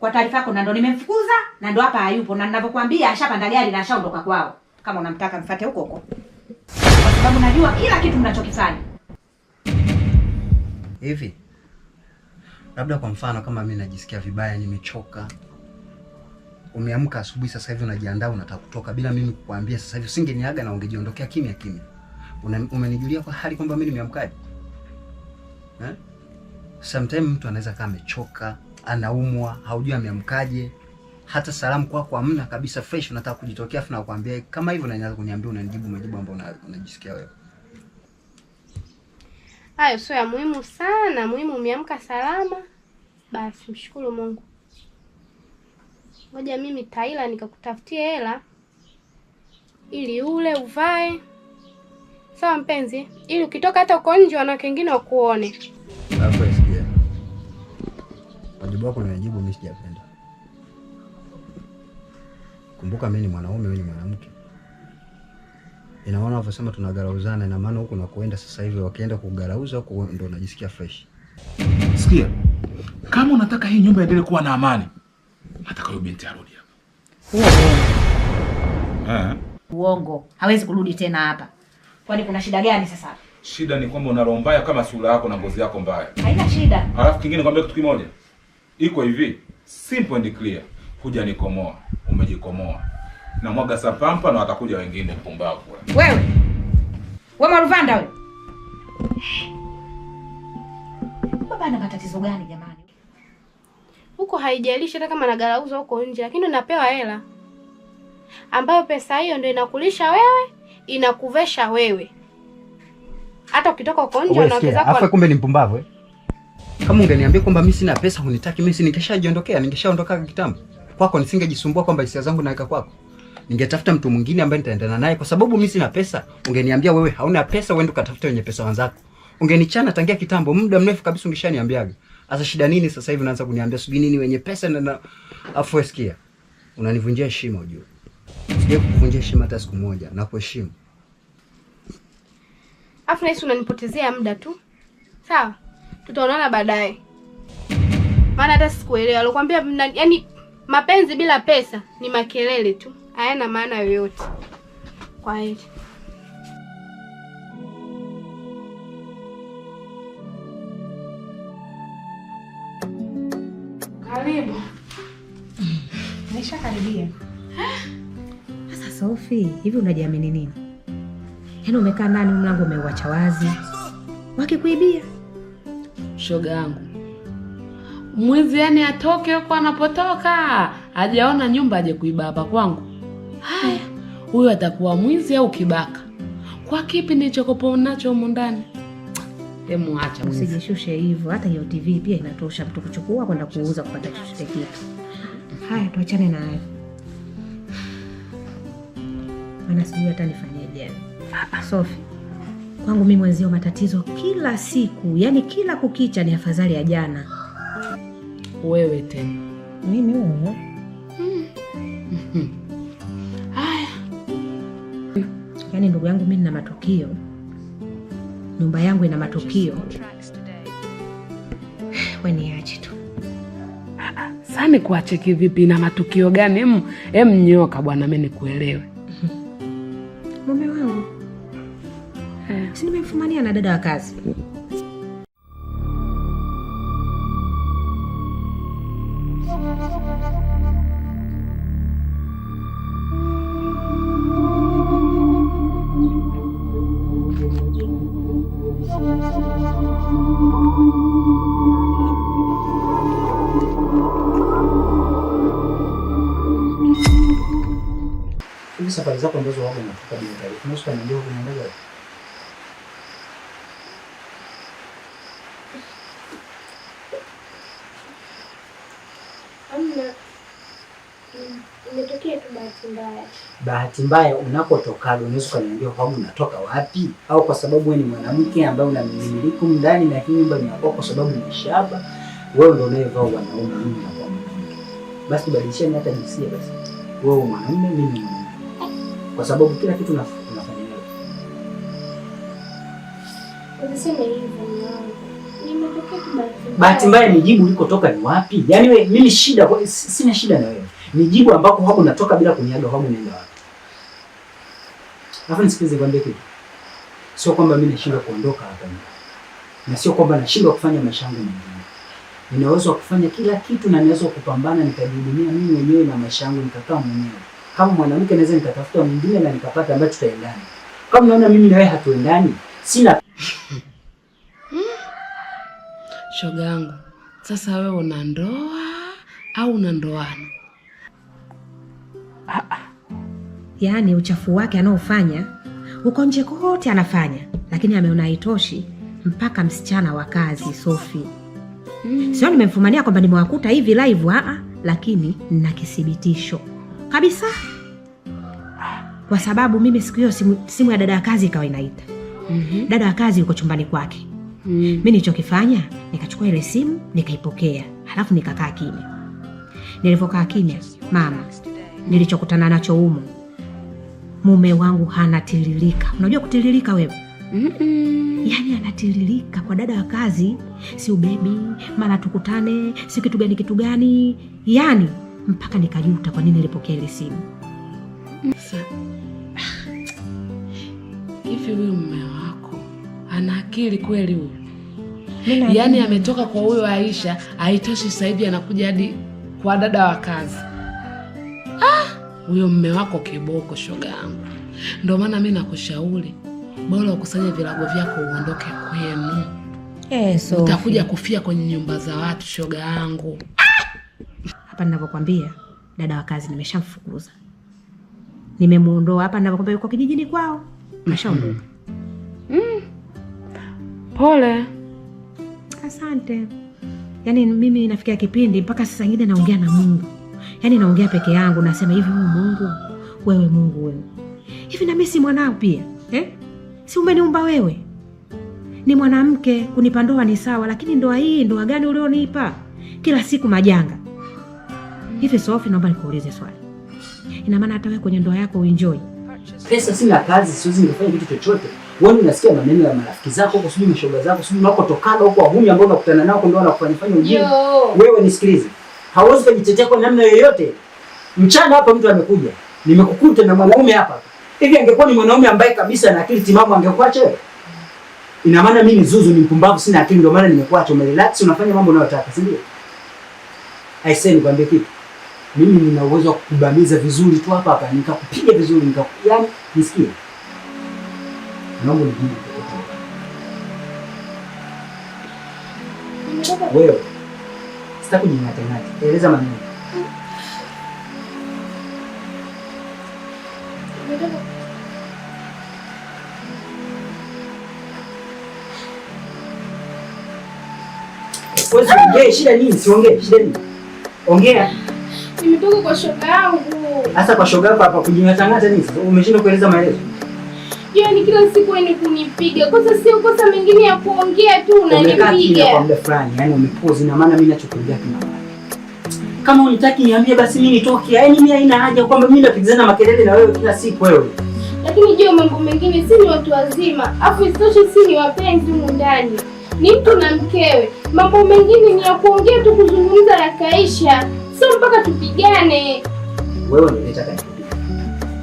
Speaker 2: kwa taarifa yako ndo nimemfukuza na ndo hapa hayupo, na ninavyokuambia ashapanda gari na ashaondoka kwao. Kama unamtaka mfuate huko huko. Kwa sababu najua kila kitu mnachokifanya.
Speaker 4: Hivi labda kwa mfano kama mimi najisikia vibaya, nimechoka, Umeamka asubuhi sasa hivi unajiandaa unataka kutoka bila mimi kukuambia sasa hivi usingeniaga na ungejiondokea kimya kimya. Umenijulia kwa hali kwamba mimi nimeamkaje? Sometimes mtu anaweza kama amechoka, anaumwa, haujui ameamkaje. Hata salamu kwako hamna kabisa fresh, unataka kujitokea afu na kukuambia kama hivyo na inaanza kuniambia unanijibu majibu ambayo unajisikia wewe.
Speaker 3: Hayo sio ya muhimu sana, muhimu umeamka salama. Basi mshukuru Mungu. Ngoja mimi Taila nikakutafutie hela ili ule uvae. Sawa mpenzi, ili ukitoka hata uko nje wanawake wengine wakuone.
Speaker 4: Hapo sikia. Wajibu wako ni wajibu mimi sijapenda. Kumbuka mimi ni mwanaume, wewe ni mwanamke. Ina maana unavyosema tunagarauzana, ina maana huko nakoenda sasa hivi wakienda kugarauza huko ndo unajisikia fresh.
Speaker 1: Sikia. Kama unataka hii nyumba iendelee kuwa na amani, nataka huyo binti arudi hapa.
Speaker 2: Uongo. Hawezi kurudi tena hapa. Kwani kuna shida gani sasa?
Speaker 1: Shida ni kwamba una roho mbaya kama sura yako na ngozi yako mbaya.
Speaker 2: Haina shida.
Speaker 1: Alafu kingine nikwambia kitu kimoja. Iko hivi, simple and clear. Kuja nikomoa, umejikomoa. Na mwaga sapampa na watakuja wengine pumbavu.
Speaker 2: Wewe Maruvanda wewe. Baba ana matatizo gani jamani?
Speaker 3: Huko haijalishi hata kama nagarauza huko nje, lakini unapewa hela. Ambayo pesa hiyo ndio inakulisha wewe, inakuvesha wewe. Hata ukitoka huko nje unaongeza kwa.
Speaker 4: Afa kumbe ni mpumbavu Kama ungeniambia kwamba mimi sina pesa hunitaki mimi ningeshajiondokea, ningeshaondoka kitambo. Kwako nisingejisumbua kwamba hisia zangu naweka kwako. Ningetafuta mtu mwingine ambaye nitaendana naye kwa sababu mimi sina pesa. Ungeniambia wewe hauna pesa uende ukatafuta wenye pesa wenzako. Ungenichana tangia kitambo, muda mrefu kabisa ungeshaniambiaga. Sasa shida nini sasa hivi unaanza kuniambia sijui nini wenye pesa na afu sikia. Unanivunjia heshima ujue. Sije kukuvunjia heshima hata siku moja na kuheshimu.
Speaker 3: Afu na unanipotezea muda tu. Sawa? Tutaonana baadaye. Maana hata sikuelewa. Alikwambia yani mapenzi bila pesa ni makelele tu. Hayana maana yoyote. Kwa hiyo
Speaker 2: karibu. Nimeshakaribia. Sasa Sophie, hivi unajiamini nini? Yaani umekaa ndani mlango umeuacha wazi. Wakikuibia.
Speaker 7: Shoga yangu. Mwizi yani atoke huko anapotoka. Hajaona nyumba aje kuiba hapa kwangu. Haya, huyo atakuwa mwizi au kibaka. Kwa kipi nilichokopa nacho huko ndani? Hemu acha mwizi.
Speaker 2: Usijishushe hivyo, hata hiyo TV pia inatosha mtu kuchukua kwenda kuuza kupata chochote kitu. Haya, tuachane na hayo. Maana sijui hata nifanyeje. Sophie, kwangu mimi mwenzio matatizo kila siku, yani kila kukicha ni afadhali ya jana.
Speaker 7: Wewe tena.
Speaker 2: Mimi huyo.
Speaker 7: Haya.
Speaker 2: Yaani ndugu yangu mimi nina matukio. Nyumba yangu ina matukio. Wewe niache tu.
Speaker 7: Sasa kuache kivipi na matukio gani? Nyoka bwana mimi nikuelewe.
Speaker 2: Mume wangu. Si nimemfumania na dada wa kazi.
Speaker 4: Hivi safari zako ambazo wao wanatoka bila taarifa, unaweza kuniambia unaenda wapi?
Speaker 3: Imetokea tu bahati mbaya.
Speaker 9: Bahati mbaya unapotoka, unaweza kuniambia kwamba unatoka wapi? Au kwa sababu wewe ni mwanamke ambaye unamiliki ndani na hii nyumba ni yako kwa sababu ni shamba, wewe ndio unayevaa wanaume, mimi na kwa mwanamke. Basi badilisheni hata jinsia basi. Wewe mwanamume, mimi ni mwanamke. Kwa sababu kila kitu unafanya wewe.
Speaker 3: Unasema hivyo mwanangu. Nimetokea tu bahati mbaya.
Speaker 9: Bahati mbaya ni jibu ulikotoka ni wapi? Yaani wewe mimi sina shida na wewe. Ni jibu ambako hapo unatoka bila kuniaga hapo unaenda wapi? Alafu nisikize kwambie kitu. Sio kwamba mimi nashindwa kuondoka hapa. Na sio kwamba nashindwa kufanya maisha yangu mengine. Nina uwezo wa kufanya kila kitu na ninaweza kupambana nikajihudumia mimi mwenyewe na maisha yangu nikakaa mwenyewe. Kama mwanamke naweza nikatafuta mwingine na nikapata ambaye tutaendana. Kama unaona mimi na wewe hatuendani, sina
Speaker 7: shoga yangu. Sasa wewe una ndoa au una ndoana?
Speaker 2: Yaani uchafu wake anaofanya uko nje kote anafanya, lakini ameona haitoshi mpaka msichana wa kazi Sophie. Sio nimemfumania kwamba nimewakuta hivi live, lakini nina kithibitisho kabisa. Kwa sababu mimi siku hiyo simu ya dada ya kazi ikawa inaita. Dada ya kazi yuko chumbani kwake. Mimi nilichokifanya nikachukua ile simu nikaipokea, halafu nikakaa kimya. Nilipokaa kimya, mama, nilichokutana nacho humo, mume wangu hana tiririka. Unajua kutiririka wewe? Yaani anatiririka kwa dada wa kazi, si ubebi, mara tukutane, si kitu gani. Yaani mpaka nikajuta kwa nini nilipokea ile simu.
Speaker 7: Hivi huyu mume wako ana akili kweli huyu? Yaani ametoka kwa huyo Aisha, haitoshi sasa hivi anakuja hadi kwa dada wa kazi. Huyo mume wako kiboko, shoga yangu. Ndio maana mimi nakushauri bora ukusanye vilago vyako uondoke kwenu.
Speaker 2: So
Speaker 7: utakuja kufia kwenye nyumba za watu, shoga yangu.
Speaker 2: Hapa ninavyokuambia dada wa kazi nimeshamfukuza. Nimemuondoa hapa ninavyokuambia, yuko kijijini kwao. Ameshaondoka.
Speaker 7: Pole.
Speaker 2: Asante. Yaani mimi nafikia kipindi mpaka sasa ingine naongea na Mungu. Yaani naongea peke yangu, nasema hivi, Mungu, wewe Mungu wewe. Hivi na mimi si mwanao pia? Si umeniumba wewe? Ni mwanamke, kunipa ndoa ni sawa, lakini ndoa hii ndoa gani ulionipa? Kila siku majanga. Hivi Sophie, naomba nikuulize swali. Ina maana hata wewe kwenye ndoa yako uenjoy?
Speaker 9: Pesa sina kazi, siwezi nikafanya kitu chochote. Wewe unasikia maneno ya marafiki zako huko, sijui mashoga zako, sijui unakotokana huko, wahuni ambao unakutana nao ndio wanakufanya ujinga. Wewe nisikilize. Hauwezi kujitetea kwa namna yoyote. Mchana hapa mtu amekuja, nimekukuta na mwanaume hapa. Hivi angekuwa ni mwanaume ambaye kabisa na akili timamu angekuacha wewe? Ina maana mimi ni zuzu, ni mpumbavu, sina akili, ndio maana nimekuacha. Umerelax, unafanya mambo unayotaka, si ndio? Aisee, nikwambie kitu. Mimi nina uwezo wa kukubamiza vizuri tu hapa, nikakupiga vizuri, yaani nisikie. Naomba nijibu. Wewe sitaki kujing'ata-ng'ata. Eleza maneno. Wewe ongea, shida nini? Siongee, shida nini? Ongea.
Speaker 3: Nimetoka kwa shoga yangu.
Speaker 9: Sasa kwa shoga yako hapa kujing'ata-ng'ata nini? Umeshindwa kueleza maelezo?
Speaker 3: Yaani kila siku wewe kunipiga. Kosa sio kosa, mengine ya kuongea tu unanipiga.
Speaker 9: Kwa muda fulani, yaani umepozi, na maana mimi ninachokuambia kina. Kama unitaki niambie basi mimi nitoke. Yaani mimi haina haja kwamba mimi napigana makelele na wewe kila siku wewe.
Speaker 3: Lakini je, mambo mengine si ni watu wazima. Afu isitoshe si ni wapenzi humu ndani. Ni mtu na mkewe. Mambo mengine ni ya kuongea tu, kuzungumza na kaisha. Sio mpaka tupigane.
Speaker 9: Wewe unataka nikupiga.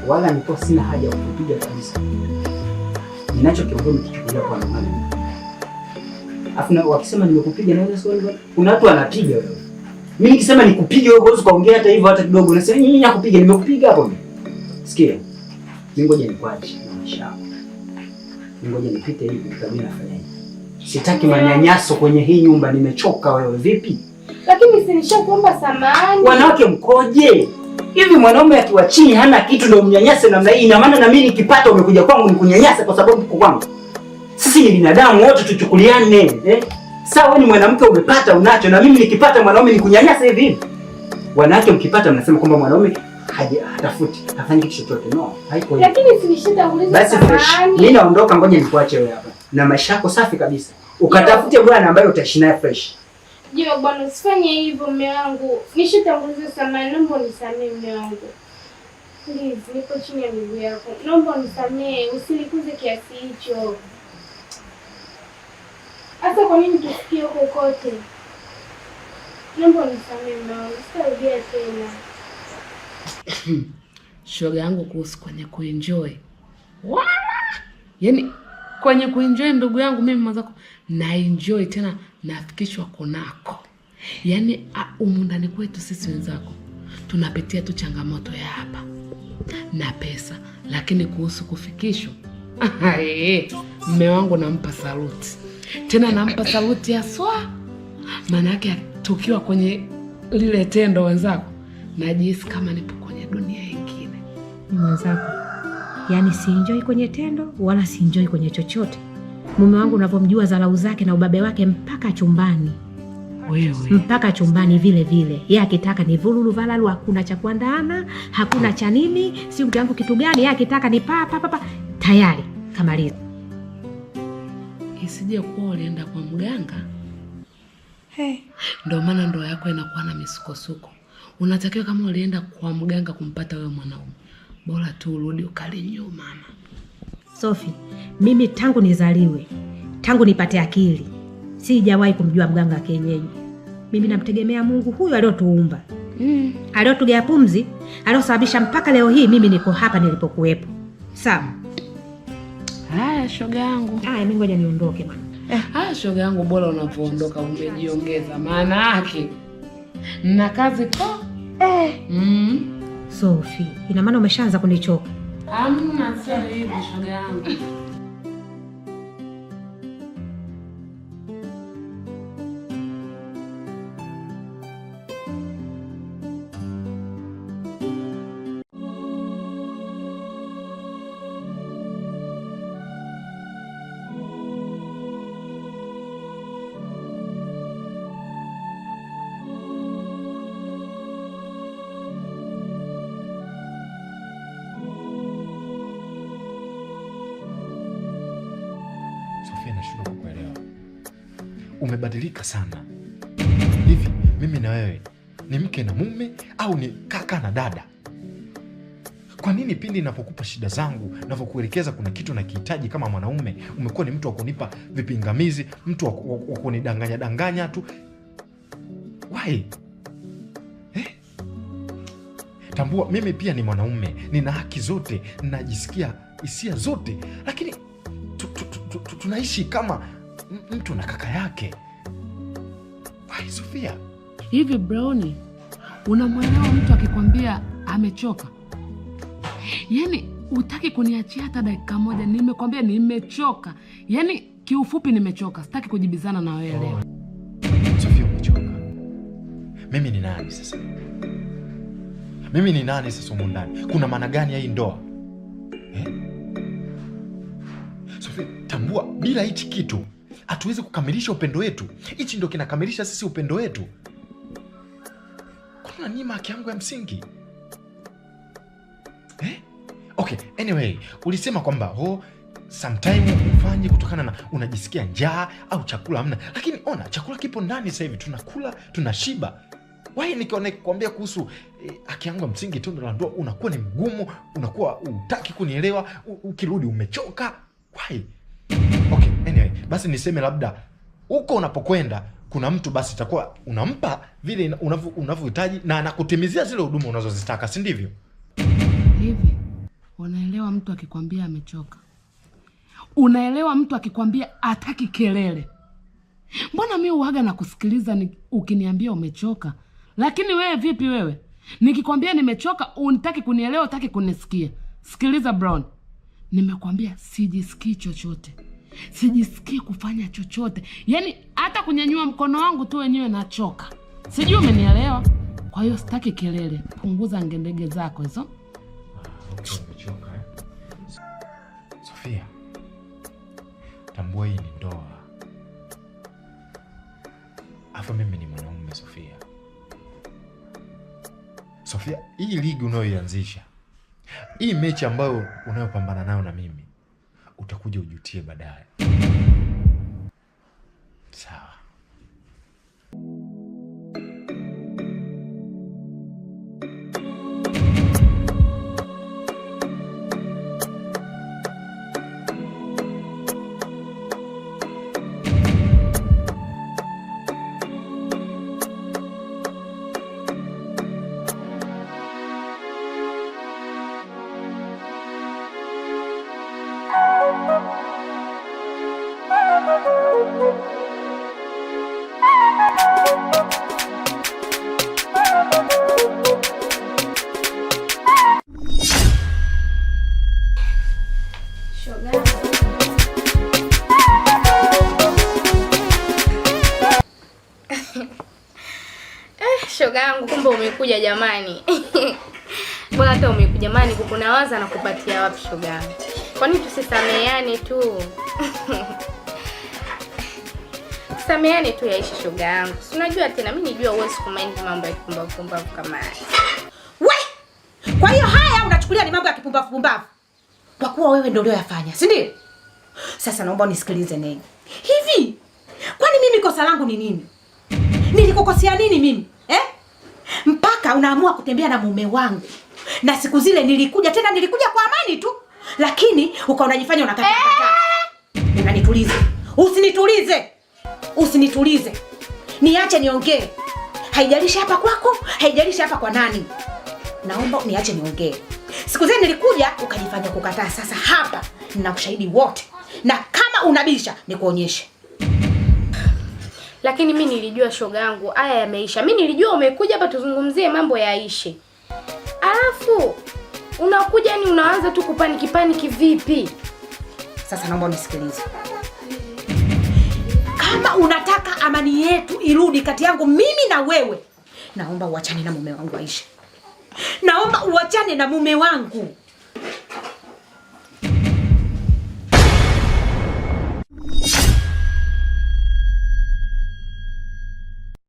Speaker 9: Wala niko sina haja ya kukupiga kabisa. Ninachokiongea nikichukulia kwa maana. Afu na wakisema nimekupiga na wewe sio, kuna watu wanapiga wewe. Mimi nikisema nikupige wewe huwezi kaongea hata hivyo hata kidogo. Unasema mimi nakupiga, nimekupiga hapo mimi. Sikia. Mimi ngoja nikwache na maisha. Mimi ngoja nipite hivi kabla nafanya hivi. Sitaki manyanyaso kwenye hii nyumba, nimechoka wewe. Vipi?
Speaker 3: Lakini si nishakuomba samahani.
Speaker 9: Wanawake mkoje? Hivi mwanaume akiwa chini hana kitu ndio mnyanyase namna hii? Ina maana na mimi nikipata umekuja kwangu nikunyanyasa kwa sababu uko kwangu? Sisi ni binadamu wote, tuchukuliane. Sawa, wewe ni mwanamke umepata unacho, na mimi nikipata mwanaume nikunyanyasa hivi hivi? Wanawake mkipata mnasema kwamba mwanaume hatafuti, afanye kitu chochote. No, haiko hivyo.
Speaker 3: Lakini si nishatanguliza samahani.
Speaker 9: Basi mimi naondoka, ngoja nikuache wewe hapa. Na maisha yako safi kabisa. Ukatafute bwana ambaye utaishi naye fresh.
Speaker 3: Je, bwana usifanye hivyo mume wangu. Nishatanguliza samahani, naomba unisamehe mume wangu. Please, nipo chini ya miguu yako. Naomba unisamehe, usilikuze kiasi hicho. Hata kwa nini tusikie huko kote? Naomba unisamehe mume wangu, sitarudia tena.
Speaker 7: Shoga yangu kuhusu kwenye kuenjoy. Yaani kwenye kuenjoy ndugu yangu mimi mwenzako na enjoy tena nafikishwa kunako. Yaani humu ndani kwetu sisi wenzako tunapitia tu changamoto ya hapa na pesa, lakini kuhusu kufikishwa, mme wangu nampa saluti. Tena nampa saluti haswa. Maana yake tukiwa kwenye lile tendo wenzako, najihisi kama nipo kwenye dunia nyingine.
Speaker 2: Wenzako, yaani si kwenye tendo wala si kwenye chochote. Mume wangu unavyomjua dharau zake na ubabe wake mpaka chumbani.
Speaker 7: Wewe
Speaker 2: mpaka chumbani vile vile. Yeye akitaka ni vululu valalu, hakuna cha kuandaana, hakuna cha nini, si mke wangu kitu gani, yeye akitaka ni pa tayari kamaliza.
Speaker 7: Isije kuwa ulienda kwa mganga. Ndio maana ndoa yako inakuwa na misukosuko. Unatakiwa kama ulienda kwa mganga kumpata wewe mwanaume, bora tu urudi ukalinyo mama.
Speaker 2: Sophie, mimi tangu nizaliwe, tangu nipate akili, sijawahi kumjua mganga kienyeji. Mimi namtegemea Mungu huyu aliyotuumba. Aliyotugea pumzi, aliyosababisha mpaka leo hii mimi niko hapa nilipokuwepo. Sawa.
Speaker 7: Haya shoga yangu.
Speaker 2: Haya mimi ngoja niondoke bwana.
Speaker 7: Haya shoga yangu, bora unapoondoka umejiongeza, maana yake na kazi kwa
Speaker 2: Sophie, ina maana umeshaanza kunichoka.
Speaker 7: Hamna sasa hivi shoga yangu.
Speaker 6: Nashindwa kukuelewa. Umebadilika sana. Hivi mimi na wewe ni mke na mume au ni kaka na dada? Kwa nini pindi ninapokupa shida zangu, ninapokuelekeza kuna kitu nakihitaji kama mwanaume, umekuwa ni mtu wa kunipa vipingamizi, mtu wa kunidanganya danganya tu? Why? Tambua mimi pia ni mwanaume, nina haki zote, ninajisikia hisia zote, lakini tunaishi kama mtu na kaka yake. Why Sofia?
Speaker 7: Hivi Brownie, unamwelewa mtu akikwambia amechoka? Yaani utaki kuniachia hata dakika moja, nimekwambia nimechoka. Yaani kiufupi nimechoka, sitaki kujibizana na wewe leo.
Speaker 6: Sofia umechoka. Mimi ni nani sasa? Mimi ni nani sasa humu ndani? Kuna maana gani ya hii ndoa? Sofia, tambua bila hichi kitu hatuwezi kukamilisha upendo wetu. Hichi ndio kinakamilisha sisi upendo wetu. Kuna nini haki yangu ya msingi? Okay, anyway, ulisema kwamba sometime ufanye kutokana na unajisikia njaa au chakula hamna. Lakini ona, chakula kipo ndani sasa hivi, tunakula, tunashiba. Why nikwambia kuhusu haki yangu ya msingi, tendo la ndoa unakuwa ni mgumu, unakuwa hutaki kunielewa, ukirudi umechoka. Why? Okay, anyway, basi niseme labda huko unapokwenda kuna mtu basi itakuwa unampa vile unavyohitaji na anakutimizia zile huduma unazozitaka, si ndivyo?
Speaker 7: Hivi unaelewa mtu akikwambia amechoka? Unaelewa mtu akikwambia hataki kelele? Mbona mimi uaga na kusikiliza ukiniambia umechoka? Lakini wewe vipi wewe? Nikikwambia nimechoka unitaki kunielewa, unataki kunisikia. Sikiliza Brown. Nimekwambia sijisikii chochote. Sijisikii kufanya chochote. Yaani hata kunyanyua mkono wangu tu wenyewe nachoka. Sijui umenielewa? Kwa hiyo sitaki kelele. Punguza ngendege zako hizo.
Speaker 6: Okay, umechoka Sofia, tambua hii ni ndoa. Afa mimi ni mwanaume Sofia. Sofia, hii ligi unayoianzisha, hii mechi ambayo unayopambana nayo na mimi, utakuja ujutie baadaye. Sawa.
Speaker 3: Shoga yangu, kumbe umekuja jamani. Bwana hata umekuja jamani, kukunawaza na kupatia wapi shoga yangu? Kwani tusisameheane tu? Sameheane tu yaishi shoga yangu. Si unajua tena mimi nijua uwezi kumind mambo ya kipumbavu kama haya.
Speaker 2: We! Kwa hiyo haya unachukulia ni mambo ya kipumbavu. Kwa kuwa wewe ndio uliyofanya, si ndio? Sasa naomba unisikilize Nei. Hivi, kwani mimi kosa langu ni nini? Nilikukosea nini mimi? Mpaka unaamua kutembea na mume wangu. Na siku zile nilikuja kwa amani tu. Lakini unajifanya unakataa. Unanituliza. Usinitulize. Niache niongee. Haijalishi hapa kwako, haijalishi hapa kwa nani. Naomba niache niongee. Siku zile nilikuja ukajifanya kukataa. Sasa hapa nina ushahidi wote. Na kama unabisha nikuonyeshe.
Speaker 3: Lakini mimi nilijua shoga yangu haya yameisha. Mimi nilijua umekuja hapa tuzungumzie mambo yaishe. Alafu unakuja ni unaanza tu kupaniki vipi?
Speaker 2: Sasa naomba unisikilize. Kama unataka amani yetu irudi kati yangu mimi na wewe, naomba uachane na mume wangu Aisha. Naomba uachane na mume wangu.